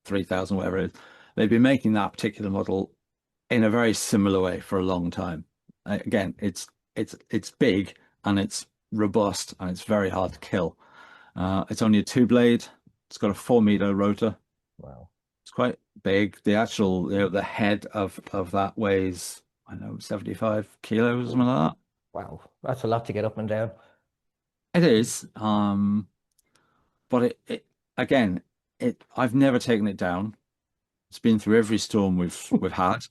3000, whatever it is. They've been making that particular model in a very similar way for a long time. Again, it's big and it's robust and it's very hard to kill. It's only a two blade. It's got a 4 meter rotor. Wow. It's quite big. The actual, the head of that weighs, I know, 75 kilos, something like that. Wow. That's a lot to get up and down. It is. But it again, I've never taken it down. It's been through every storm we've had.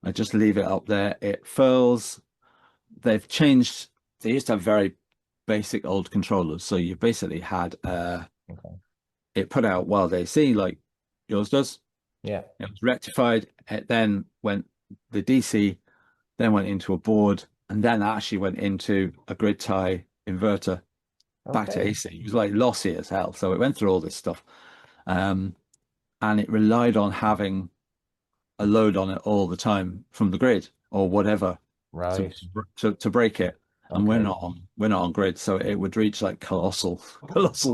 I just leave it up there. It furls. They've changed. They used to have very basic old controllers. So you basically had Okay. it put out wild AC like yours does. Yeah. It was rectified. It then went the DC, then went into a board, and then actually went into a grid tie inverter back to Okay. AC. It was like lossy as hell. So it went through all this stuff. Um, and it relied on having a load on it all the time from the grid or whatever to Right. to break it. And Okay. we're not on grid, so it would reach like colossal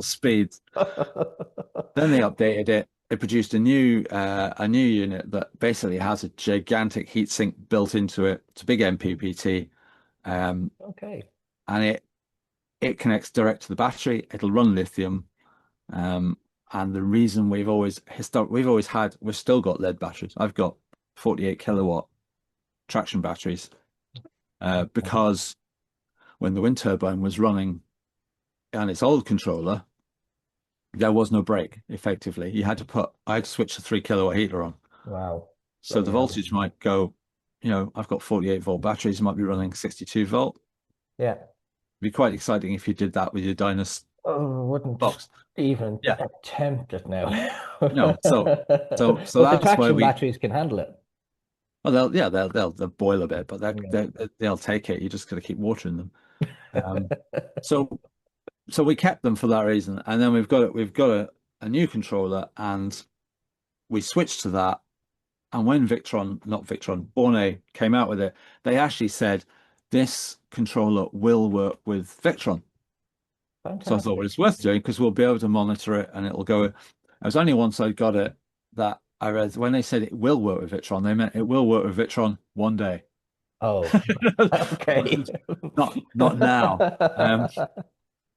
speeds. Then they updated it. It produced a new unit that basically has a gigantic heatsink built into it. It's a big MPPT, Okay. and it connects direct to the battery. It'll run lithium. Um, and the reason we've still got lead batteries. I've got 48 kilowatt traction batteries, Okay. because when the wind turbine was running on its old controller, there was no brake effectively. I had to switch the 3 kilowatt heater on. Wow. So the Bloody hell. voltage might go, I've got 48-volt batteries, might be running 62 volt. Yeah. It'd be quite exciting if you did that with your Dynas Oh, wouldn't box. even Yeah. attempt it now. No. So But the that's where traction we batteries can handle it. well they'll boil a bit, but Yeah. they'll take it. You just got to keep watering them. Um, so so we kept them for that reason, and then we've got a new controller, and we switched to that. And when not Victron, Borne came out with it, they actually said this controller will work with Victron. So I thought, well, Fantastic. it's worth doing because we'll be able to monitor it and it'll go. It was only once I got it that I read when they said it will work with Victron, they meant it will work with Victron one day. Oh, okay. Not now.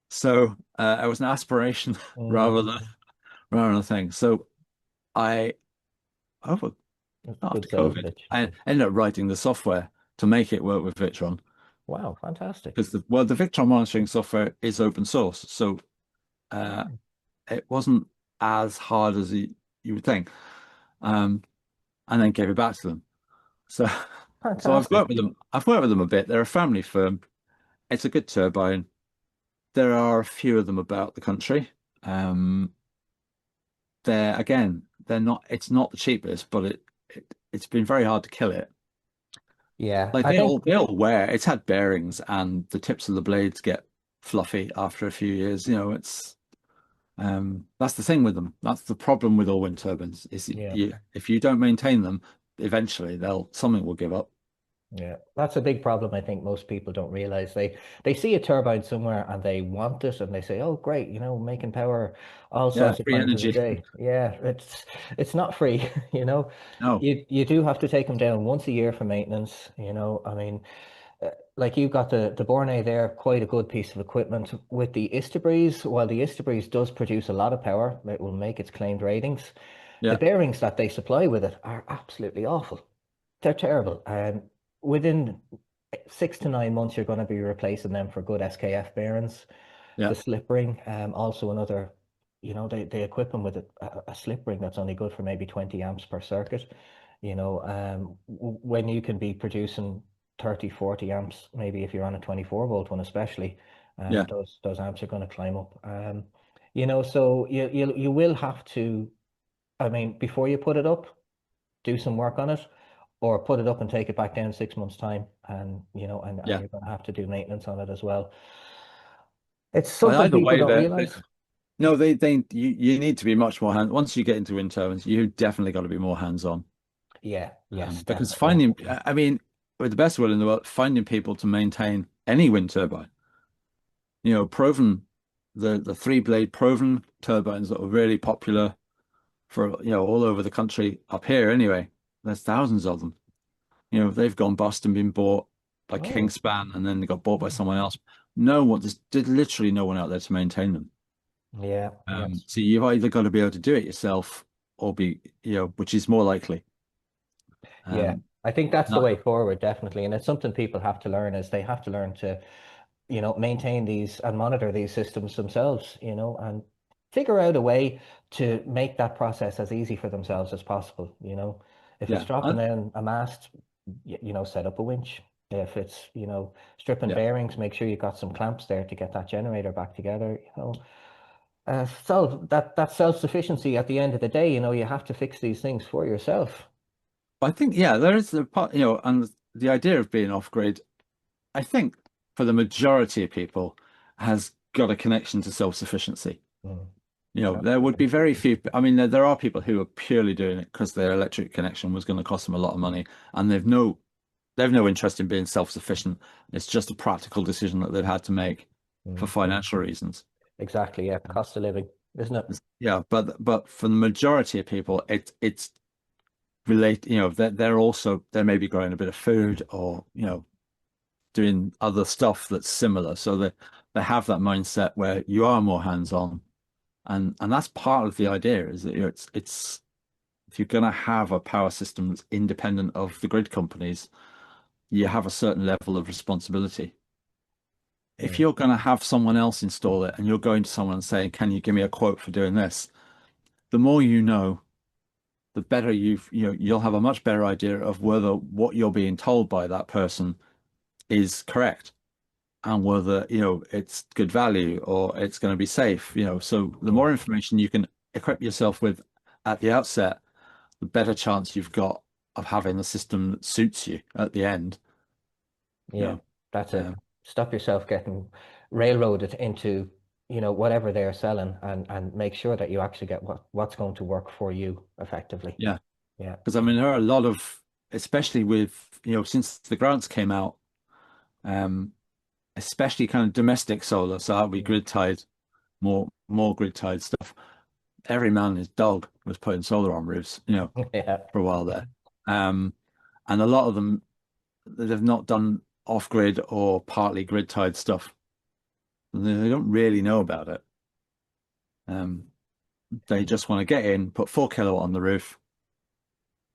So it was an aspiration Mm, rather than rather than a thing. So I over that's a good after sales COVID, pitch. I ended up writing the software to make it work with Victron. Wow, fantastic. because the Victron monitoring software is open source, so uh, Mm, it wasn't as hard as you would think. Um, and then gave it back to them. So so I've fantastic. worked with them. I've worked with them a bit. They're a family firm. It's a good turbine. There are a few of them about the country. Um, they're again, they're not. It's not the cheapest, but it's been very hard to kill it. Yeah, Like I think they all wear. It's had bearings, and the tips of the blades get fluffy after a few years. You know, it's that's the thing with them. That's the problem with all wind turbines. Is yeah. you if you don't maintain them, eventually they'll something will give up. Yeah, that's a big problem. I think most people don't realize they see a turbine somewhere and they want it and they say, "Oh, great, making power all Yeah, sorts of free times of the energy. day." Yeah, it's not free, you know. No. You do have to take them down once a year for maintenance, I mean, like you've got the Borneo there, quite a good piece of equipment. With the Istabreeze, while the Istabreeze does produce a lot of power, it will make its claimed ratings. The Yeah. bearings that they supply with it are absolutely awful. They're terrible. And within 6 to 9 months, you're going to be replacing them for good SKF bearings. Yeah. The slip ring, also another, they equip them with a slip ring that's only good for maybe 20 amps per circuit. When you can be producing 30, 40 amps, maybe if you're on a 24-volt one, especially, Yeah. those amps are going to climb up. So you will have to, I mean, before you put it up, do some work on it, or put it up and take it back down 6 months' time, and Yeah. you're going to have to do maintenance on it as well. It's But something either people way, don't realize. no, you need to be much more hands. Once you get into wind turbines, you definitely got to be more hands-on. Yeah, yes, Because definitely. finding, I mean, with the best will in the world, finding people to maintain any wind turbine, Proven, the three blade Proven turbines that are really popular for, all over the country up here anyway. There's thousands of them. They've gone bust and been bought by Oh, Kingspan and then they got bought by mm, someone else. No one, there's literally no one out there to maintain them. yeah, yes, So you've either got to be able to do it yourself or which is more likely. yeah. Um, I think that's the not, way forward, definitely. And it's something people have to learn is they have to learn to, maintain these and monitor these systems themselves, and figure out a way to make that process as easy for themselves as possible. If it's yeah, dropping down a mast, set up a winch. If it's, stripping yeah. bearings, make sure you got some clamps there to get that generator back together. So that self-sufficiency at the end of the day, you have to fix these things for yourself. I think, yeah, there is the part, and the idea of being off grid, I think for the majority of people has got a connection to self-sufficiency. Mm, There would absolutely. be very few. I mean, there are people who are purely doing it because their electric connection was going to cost them a lot of money, and they've no interest in being self-sufficient. It's just a practical decision that they've had to make for Mm, financial reasons. exactly. Yeah. Cost of living, isn't it? Yeah, but for the majority of people, it's relate. They're maybe growing a bit of food or doing other stuff that's similar, so they have that mindset where you are more hands-on, and that's part of the idea is that it's if you're going to have a power system that's independent of the grid companies, you have a certain level of responsibility. If Mm, you're going to have someone else install it and you're going to someone and saying, "Can you give me a quote for doing this?" The more you know, the better you'll have a much better idea of whether what you're being told by that person is correct and whether it's good value or it's going to be safe. So the mm, more information you can equip yourself with at the outset, the better chance you've got of having the system that suits you at the end. You yeah. know, That's it. um, Stop yourself getting railroaded into, whatever they're selling, and make sure that you actually get what's going to work for you effectively. yeah, Yeah. because I mean there are a lot of, especially with since the grants came out, um, especially kind of domestic solar, so that'll be Mm. grid tied, more grid tied stuff. Every man and his dog was putting solar on roofs, Yeah. for a while there. Um, and a lot of them, they've not done off grid or partly grid tied stuff. They don't really know about it. Um, they just want to get in, put 4 kilowatt on the roof.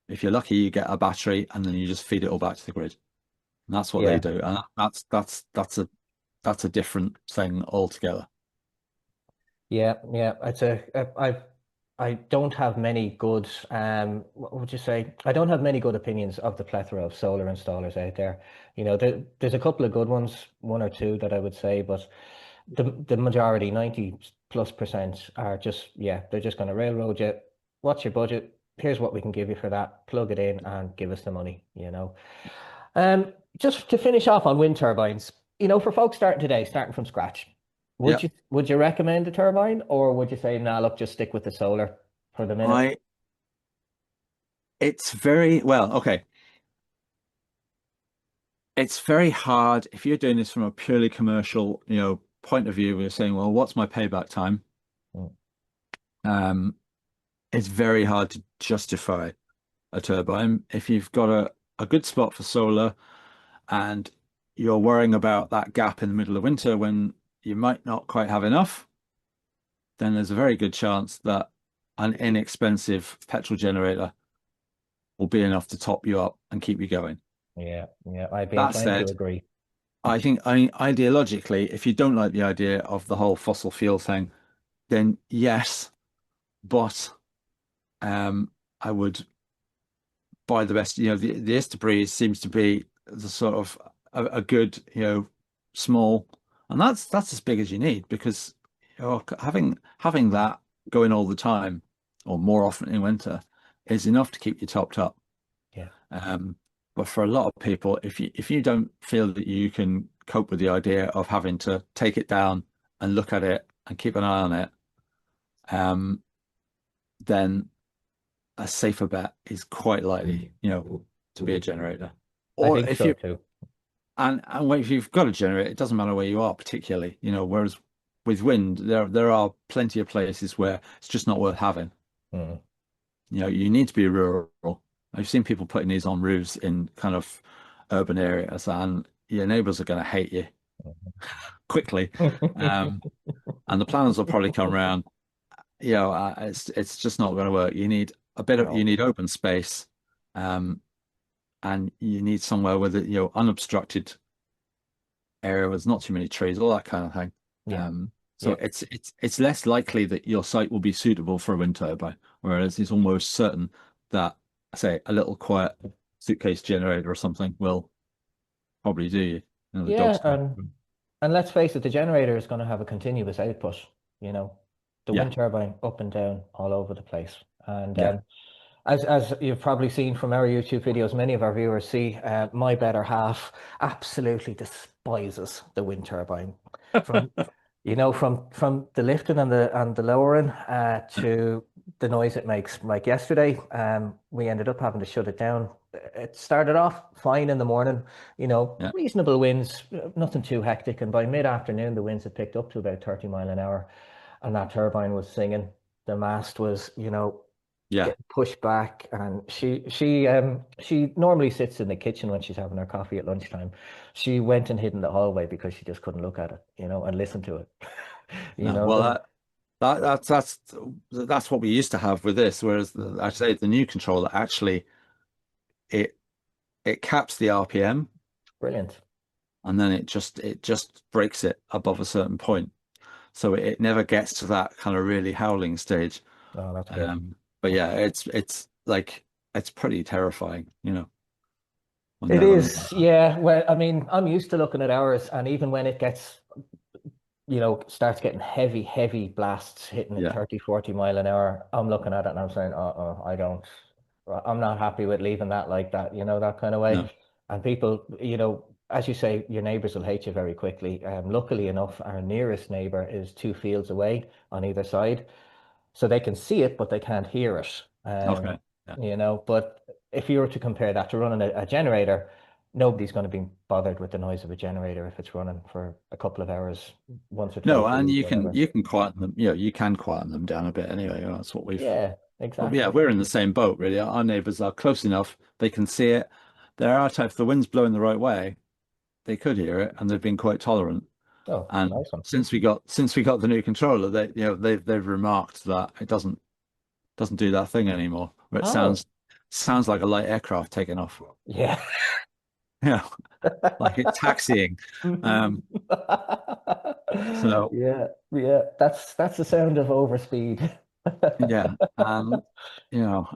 If you're lucky, you get a battery and then you just feed it all back to the grid. And that's what they Yeah. do, and that's a different thing altogether. Yeah, yeah. I don't have many good what would you say? I don't have many good opinions of the plethora of solar installers out there. There's a couple of good ones, one or two that I would say, but the majority, 90 plus percent are just, yeah, they're just going to railroad you. What's your budget? Here's what we can give you for that. Plug it in and give us the money. Just to finish off on wind turbines, for folks starting today, starting from scratch, would Yeah, you recommend a turbine, or would you say, nah, look, just stick with the solar for the minute? I it's very well, okay. It's very hard if you're doing this from a purely commercial, point of view. We're saying, well, what's my payback time? Mm. Um, it's very hard to justify a turbine if you've got a good spot for solar and you're worrying about that gap in the middle of winter when you might not quite have enough, then there's a very good chance that an inexpensive petrol generator will be enough to top you up and keep you going. Yeah, yeah, I'd be That inclined to said, agree. I ideologically, if you don't like the idea of the whole fossil fuel thing, then yes, but um, I would buy the best. The Breeze seems to be the sort of a good, small, and that's as big as you need because having that going all the time or more often in winter is enough to keep you topped up. Yeah, Um, but for a lot of people, if you don't feel that you can cope with the idea of having to take it down and look at it and keep an eye on it, um, then a safer bet is quite likely, to be a generator. I Or think if so you too. if you've got a generator, it doesn't matter where you are particularly, whereas with wind, there are plenty of places where it's just not worth having. Mm. You need to be rural. I've seen people putting these on roofs in kind of urban areas, and your neighbors are going to hate you quickly. Um, and the planners will probably come around. It's just not going to work. You No. need open space, um, and you need somewhere with a unobstructed area with not too many trees, all that kind of thing. Yeah, So yeah, it's less likely that your site will be suitable for a wind turbine, whereas it's almost certain that, say, a little quiet suitcase generator or something will probably do you. The yeah, dogs come. and let's face it, the generator is going to have a continuous output. You know, the Yeah, wind turbine up and down all over the place, and yeah, as you've probably seen from our YouTube videos, many of our viewers see, my better half absolutely despises the wind turbine. From from the lifting and the lowering to the noise it makes. Like yesterday, we ended up having to shut it down. It started off fine in the morning, yeah. reasonable winds, nothing too hectic, and by mid-afternoon the winds had picked up to about 30 mile an hour, and that turbine was singing. The mast was, Yeah. getting pushed back, and she normally sits in the kitchen when she's having her coffee at lunchtime. She went and hid in the hallway because she just couldn't look at it, and listen to it. you No, know well, the that's what we used to have with this. Whereas I say the new controller actually it it caps the RPM Brilliant. and then it just breaks it above a certain point. So it never gets to that kind of really howling stage. Oh, that's good. Um, but yeah, it's like it's pretty terrifying, when It they're running like is, that. yeah. Well, I mean, I'm used to looking at ours, and even when it gets, starts getting heavy, heavy blasts hitting at Yeah, 30, 40 mile an hour, I'm looking at it and I'm saying, I'm not happy with leaving that like that, that kind of way. no, And people, as you say, your neighbors will hate you very quickly. Luckily enough, our nearest neighbor is 2 fields away on either side, so they can see it, but they can't hear it. okay, yeah, But if you were to compare that to running a generator, nobody's going to be bothered with the noise of a generator if it's running for a couple of hours, once or no, twice a and week, you can whatever. you can quieten them, you can quieten them down a bit anyway. That's what we've. Yeah, But yeah, exactly. we're in the same boat really. Our neighbors are close enough; they can see it. There are times if the wind's blowing the right way, they could hear it, and they've been quite tolerant. Oh, And nice one. since we got the new controller, they've remarked that it doesn't do that thing anymore, where it Oh, sounds like a light aircraft taking off. yeah. you know, like it's taxiing. Um, so Yeah, yeah, that's the sound of overspeed. yeah,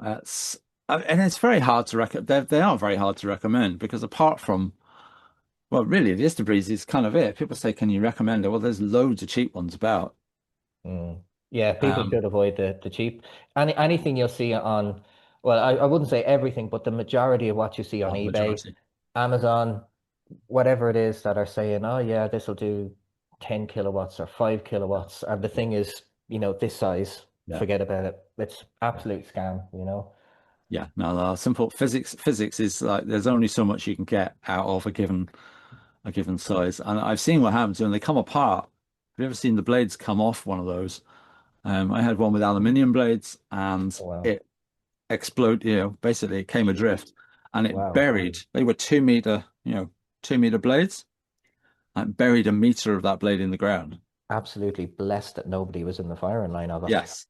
it's and it's very hard to recommend. They are very hard to recommend because apart from well, really, the Istabreeze is kind of it. People say, "Can you recommend it?" Well, there's loads of cheap ones about. Mm. Yeah, people Um, should avoid the cheap. Anything you'll see on, well, I wouldn't say everything, but the majority of what you see on well, eBay, majority. Amazon, whatever it is that are saying, oh yeah, this will do 10 kilowatts or 5 kilowatts. And the thing is, this size, Yeah, forget about it. It's yeah, absolute scam. yeah. No, no, simple physics. Physics is like there's only so much you can get out of a given size, and I've seen what happens when they come apart. Have you ever seen the blades come off one of those? I had one with aluminium blades, and Wow. it exploded. Basically, it came adrift, and it Wow. buried. They were 2 meter, 2 meter blades. And buried a meter of that blade in the ground. Absolutely blessed that nobody was in the firing line of it. Yes.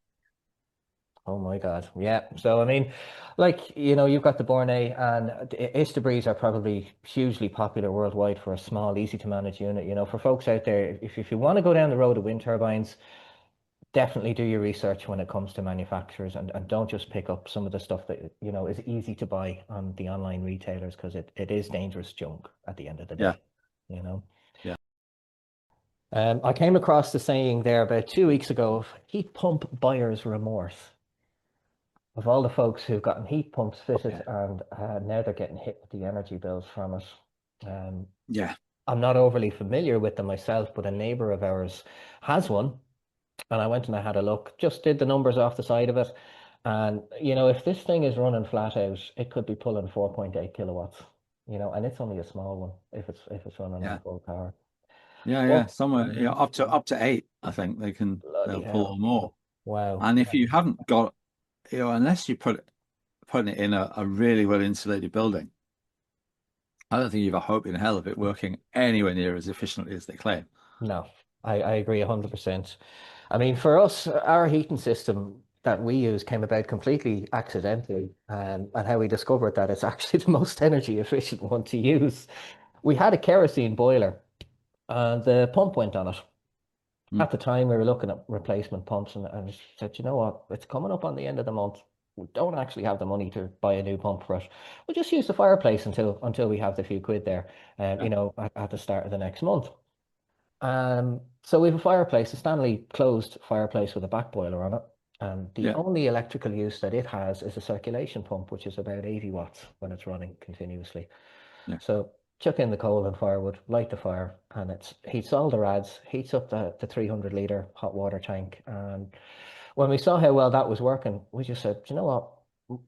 Oh my God. Yeah. So, I mean, like, you've got the Borneo and the Istabreeze are probably hugely popular worldwide for a small, easy to manage unit. For folks out there, if you want to go down the road of wind turbines, definitely do your research when it comes to manufacturers and don't just pick up some of the stuff that, is easy to buy on the online retailers because it is dangerous junk at the end of the Yeah. day, you know. Yeah. I came across the saying there about 2 weeks ago, heat pump buyer's remorse. Of all the folks who've gotten heat pumps fitted Okay. and now they're getting hit with the energy bills from it. Um, Yeah. I'm not overly familiar with them myself, but a neighbor of ours has one. And I went and I had a look, just did the numbers off the side of it. And, if this thing is running flat out, it could be pulling 4.8 kilowatts, and it's only a small one if it's running on Yeah. full power. Yeah. Yeah. Well, Somewhere, up to 8, I think bloody they'll pull hell. or more. Wow. And if you haven't got, unless you putting it in a really well insulated building, I don't think you've a hope in hell of it working anywhere near as efficiently as they claim. No, I agree 100%. I mean, for us, our heating system that we use came about completely accidentally, and how we discovered that it's actually the most energy efficient one to use. We had a kerosene boiler, and the pump went on it. Mm. At the time, we were looking at replacement pumps, and said, you know what, it's coming up on the end of the month. We don't actually have the money to buy a new pump for it. We'll just use the fireplace until we have the few quid there, Yeah. at the start of the next month. So we have a fireplace, a Stanley closed fireplace with a back boiler on it. And the Yeah. only electrical use that it has is a circulation pump, which is about 80 watts when it's running continuously. Yeah. So chuck in the coal and firewood, light the fire, and it heats all the rads, heats up the 300-liter hot water tank. And when we saw how well that was working, we just said, you know what?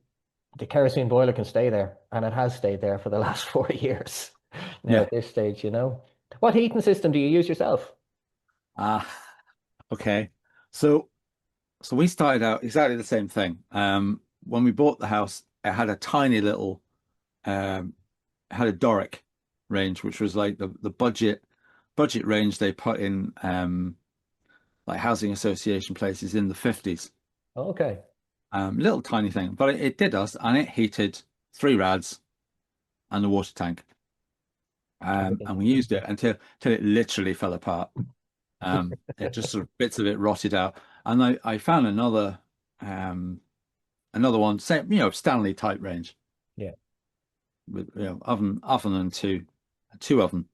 The kerosene boiler can stay there, and it has stayed there for the last 4 years. Now Yeah. at this stage. What heating system do you use yourself? Ah, okay. So so we started out exactly the same thing. When we bought the house, it had a tiny little um it had a Doric range, which was like the budget range they put in like housing association places in the 50s. Okay. Little tiny thing, but it did us and it heated 3 rads and the water tank. Everything. And we used it until it literally fell apart. It just sort of bits of it rotted out. And I found another one, same, Stanley type range Yeah. with oven and two oven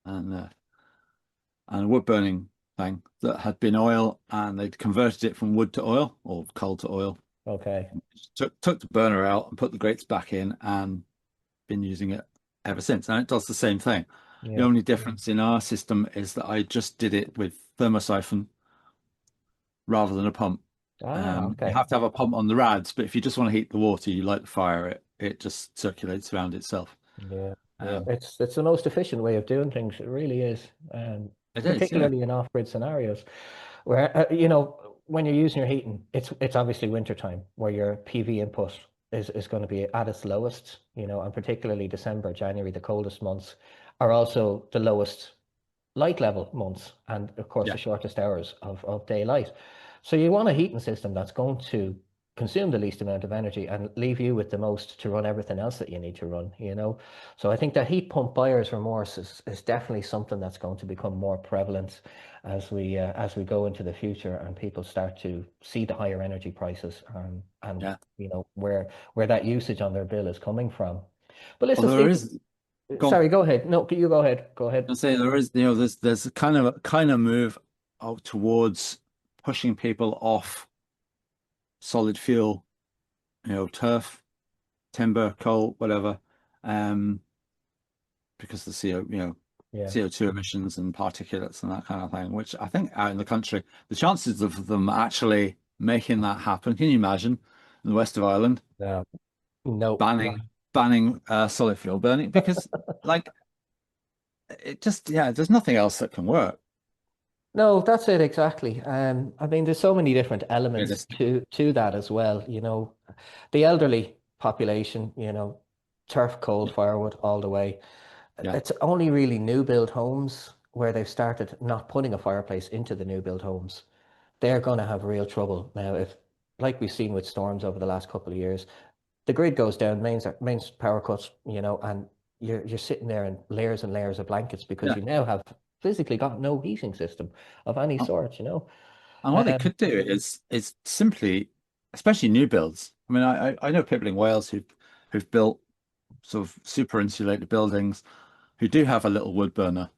and and a wood burning thing that had been oil and they'd converted it from wood to oil or coal to oil. Okay. Took the burner out and put the grates back in and been using it ever since. And it does the same thing. The Yeah. only difference in our system is that I just did it with thermosiphon rather than a pump. Ah, You okay. have to have a pump on the rads, but if you just want to heat the water, you light the fire, it just circulates around itself. Yeah. Yeah. Um, It's the most efficient way of doing things. It really is. it is, yeah, Particularly in off-grid scenarios where when you're using your heating, it's obviously wintertime where your PV input is going to be at its lowest, and particularly December, January, the coldest months are also the lowest light level months and of course yeah, the shortest hours of daylight. So you want a heating system that's going to consume the least amount of energy and leave you with the most to run everything else that you need to run, you know. So I think that heat pump buyer's remorse is definitely something that's going to become more prevalent as we go into the future and people start to see the higher energy prices and Yeah. you know where that usage on their bill is coming from. But Well, listen, there Steve, is. Go on. sorry, go ahead. No, you go ahead. Go ahead. I say there is, there's a kind of move out towards pushing people off solid fuel, turf, timber, coal, whatever, um, because the Yeah. CO2 emissions and particulates and that kind of thing, which I think out in the country, the chances of them actually making that happen, can you imagine in the west of Ireland No, no, banning solid fuel burning? Because like it just, yeah, there's nothing else that can work. no, that's it exactly. I mean, there's so many different elements Realistic. to that as well. You know, the elderly population, you know, turf, coal, Yeah, firewood, all the way. yeah, It's only really new build homes where they've started not putting a fireplace into the new build homes. They're going to have real trouble now if, like we've seen with storms over the last couple of years, the grid goes down, mains power cuts, you know, and you're sitting there in layers and layers of blankets because yeah. you now have physically got no heating system of any sort, you know. And what they Um, could do is simply, especially new builds. I mean, I know people in Wales who've built sort of super insulated buildings who do have a little wood burner,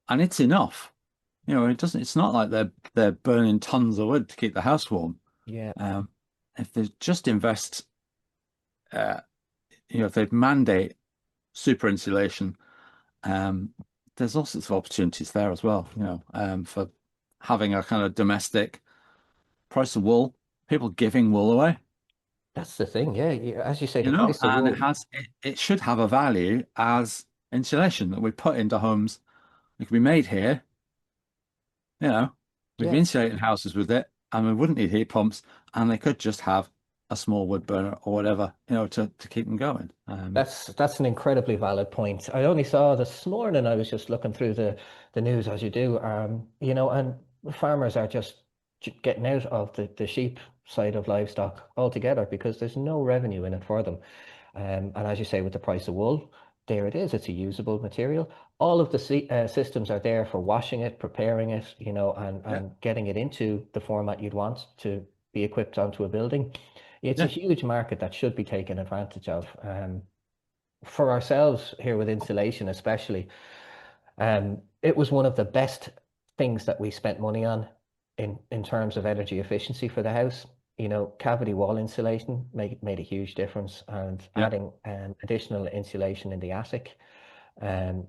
and it's enough. It doesn't. It's not like they're burning tons of wood to keep the house warm. yeah, Um, if they just invest, uh, if they mandate super insulation, um, there's all sorts of opportunities there as well. For having a kind of domestic price of wool, people giving wool away. that's the thing. Yeah, as you say, the price of And wool. it should have a value as insulation that we put into homes. It can be made here, you know, we can Yeah, insulate houses with it, and we wouldn't need heat pumps, and they could just have a small wood burner or whatever, to keep them going. that's an incredibly valid point. I only saw this morning. I was just looking through the news as you do. You know, and farmers are just getting out of the sheep side of livestock altogether because there's no revenue in it for them. And as you say, with the price of wool, there it is. It's a usable material. All of the systems are there for washing it, preparing it, you know, Yeah, and getting it into the format you'd want to be equipped onto a building. It's a yeah, huge market that should be taken advantage of. For ourselves here with insulation, especially, it was one of the best things that we spent money on in terms of energy efficiency for the house. You know, cavity wall insulation made a huge difference, and yeah, adding additional insulation in the attic. Um,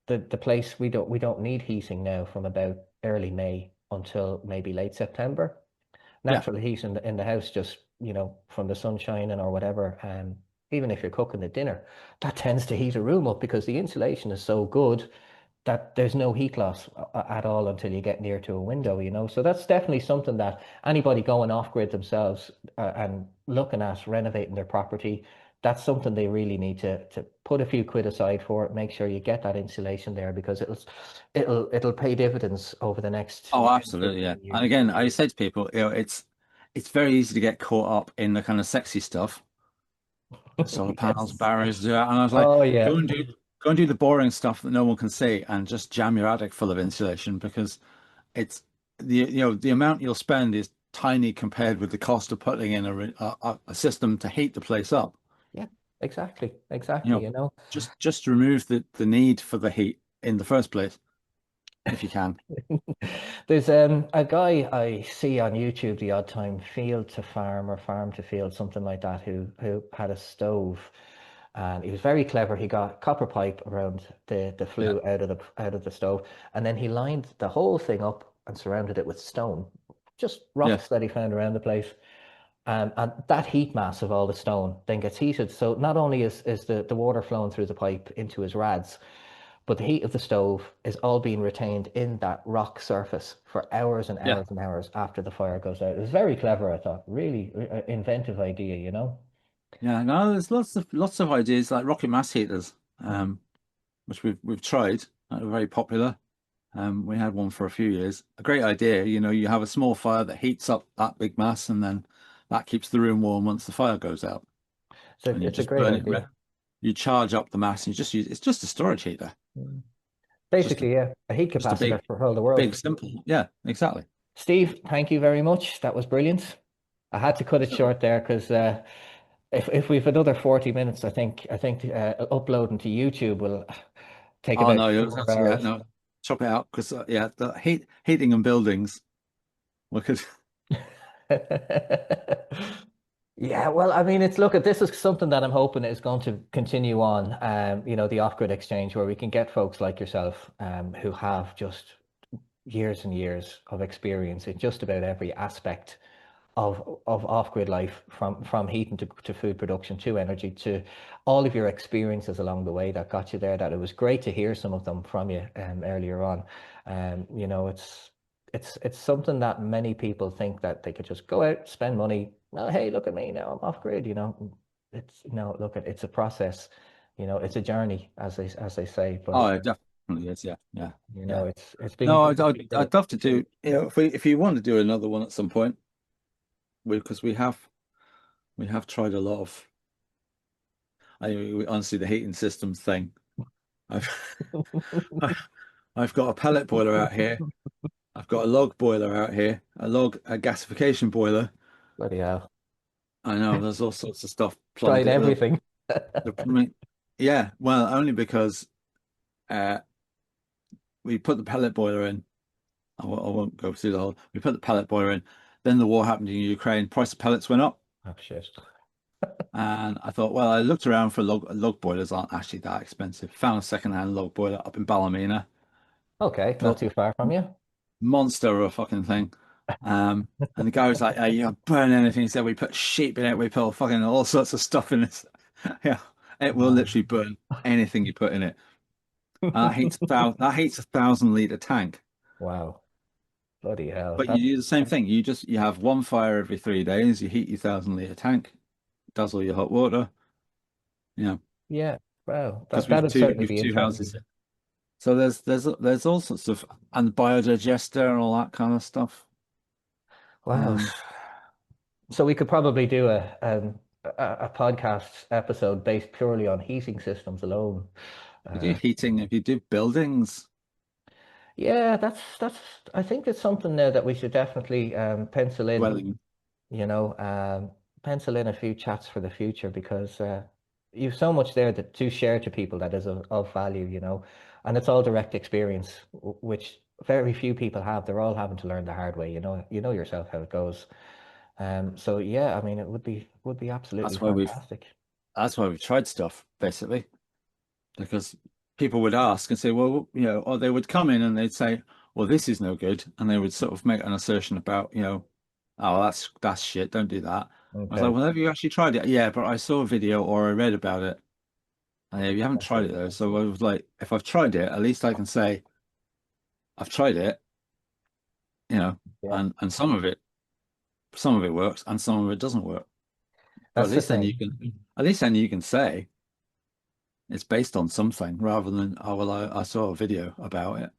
the place we don't need heating now from about early May until maybe late September. yeah, Natural heat in the house, just you know, from the sun shining or whatever. Even if you're cooking the dinner, that tends to heat a room up because the insulation is so good that there's no heat loss at all until you get near to a window, you know. So that's definitely something that anybody going off grid themselves and looking at renovating their property, that's something they really need to put a few quid aside for. Make sure you get that insulation there because it'll pay dividends over the next oh, 10, absolutely, yeah. 15 And years. again, I say to people, it's very easy to get caught up in the kind of sexy stuff, solar panels, Yes. barriers, yeah. And I was like, Oh yeah. go and do the boring stuff that no one can see, and just jam your attic full of insulation because it's the amount you'll spend is tiny compared with the cost of putting in a system to heat the place up. Yeah, exactly. You Exactly, know, you know. just remove the need for the heat in the first place if you can. There's a guy I see on YouTube the odd time, Field to Farm or Farm to Field, something like that, who had a stove, and he was very clever. He got copper pipe around the Yeah, flue out of the stove, and then he lined the whole thing up and surrounded it with stone, just yeah, rocks that he found around the place. And that heat mass of all the stone then gets heated. So not only is the water flowing through the pipe into his rads, but the heat of the stove is all being retained in that rock surface for hours and yeah, hours and hours after the fire goes out. It was very clever, I thought. Really inventive idea, you know? yeah. No, there's lots of ideas like rocket mass heaters, which we've tried. Are very popular. We had one for a few years. A great idea. You have a small fire that heats up that big mass and then that keeps the room warm once the fire goes out, and you It's a just great burn it. idea. You charge up the mass, and you just use it's just a storage heater, Mm. just a Basically, yeah, a heat just a capacitor for all the big world. simple. Yeah, exactly. Steve, thank you very much. That was brilliant. I had to cut it Sure. short there because if we've another 40 minutes, I think uploading to YouTube will take Oh about no, four yeah, hours. no, chop it out because yeah, the heating and buildings. We could. Yeah, well, I mean, it's look at this is something that I'm hoping is going to continue on. The off-grid exchange where we can get folks like yourself, who have just years and years of experience in just about every aspect of off-grid life, from heating to food production to energy, to all of your experiences along the way that got you there. That it was great to hear some of them from you earlier on. It's something that many people think that they could just go out, spend money. Well, hey, look at me now, I'm off grid. It's no, look at it's a process. It's a journey, as they say. But Oh, it definitely is. Yeah, yeah, yeah. it's been No, great. I'd love to do. If you want to do another one at some point, because we have tried a lot of. Honestly, the heating systems thing. I've I've got a pellet boiler out here. I've got a log boiler out here. A gasification boiler. Bloody hell. I know there's all sorts of stuff plugged Tried in. everything. Yeah, well, only because uh, we put the pellet boiler in. I won't go through the whole. We put the pellet boiler in. Then the war happened in Ukraine. Price of pellets went up. Oh shit. And I thought, well, I looked around for log boilers aren't actually that expensive. Found a second-hand log boiler up in Ballymena. Okay, not Built too far from you. monster of a fucking thing. And the guy was like, "Hey, you don't burn anything." He said, "We put sheep in it. We put fucking all sorts of stuff in it." Yeah, it will Wow. literally burn anything you put in it. That heats 1,000 liter tank. Wow. Bloody hell. But you do the same thing. You have one fire every 3 days. You heat your 1,000 liter tank. Does all your hot water. You know, Yeah. Wow. because That'd certainly we've be two interesting. houses. So there's all sorts of and biodigester and all that kind of stuff. Wow. Um, So we could probably do a podcast episode based purely on heating systems alone. if you Uh, do heating, if you do buildings, yeah, that's I think it's something there that we should definitely pencil in. dwelling. you know, um, Pencil in a few chats for the future because you've so much there to share to people that is of value, and it's all direct experience, which very few people have. They're all having to learn the hard way, you know yourself how it goes. So yeah, I mean, it would be absolutely That's why we've fantastic. that's why we've tried stuff basically because people would ask and say, well, or they would come in and they'd say, well, this is no good, and they would sort of make an assertion about, oh, that's shit, don't do that. I was like, Okay, well, have you actually tried it? Yeah, but I saw a video or I read about it. You haven't that's tried it. it though. So I was like, if I've tried it, at least I can say I've tried it, Yeah, and some of it works and some of it doesn't work. But that's the thing. at least then you can say it's based on something rather than, oh well, I saw a video about it.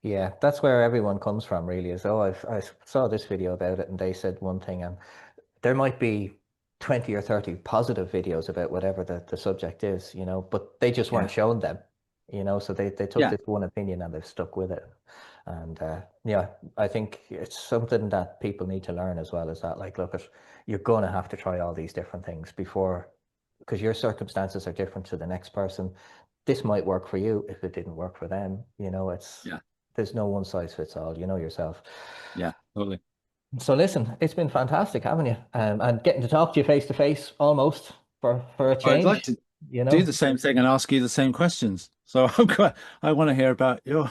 Yeah, that's where everyone comes from, really. Is I saw this video about it, and they said one thing, and there might be 20 or 30 positive videos about whatever the subject is, but they just weren't Yeah. shown them, so they took Yeah. this one opinion and they've stuck with it. And yeah, I think it's something that people need to learn as well, is that, like, look, you're going to have to try all these different things before, because your circumstances are different to the next person. This might work for you if it didn't work for them. Yeah. There's no one size fits all, you know yourself. Yeah. Totally. So listen, it's been fantastic having you, and getting to talk to you face to face almost for a I'd like change, to you do know. the same thing and ask you the same questions. So I want to hear about your.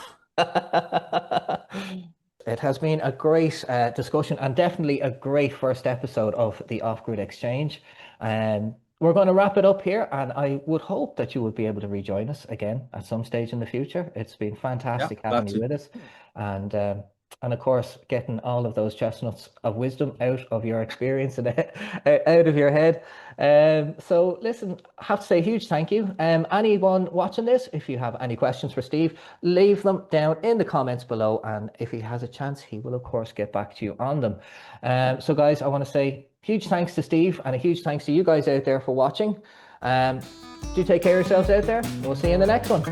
It has been a great discussion, and definitely a great first episode of the Off-Grid Exchange. We're going to wrap it up here, and I would hope that you would be able to rejoin us again at some stage in the future. It's been Yeah, fantastic having glad you to. with us, and um, and of course, getting all of those chestnuts of wisdom out of your experience and out of your head. So listen, I have to say a huge thank you. Anyone watching this, if you have any questions for Steve, leave them down in the comments below, and if he has a chance, he will of course get back to you on them. So guys, I want to say huge thanks to Steve, and a huge thanks to you guys out there for watching. Do take care of yourselves out there. We'll see you in the next one.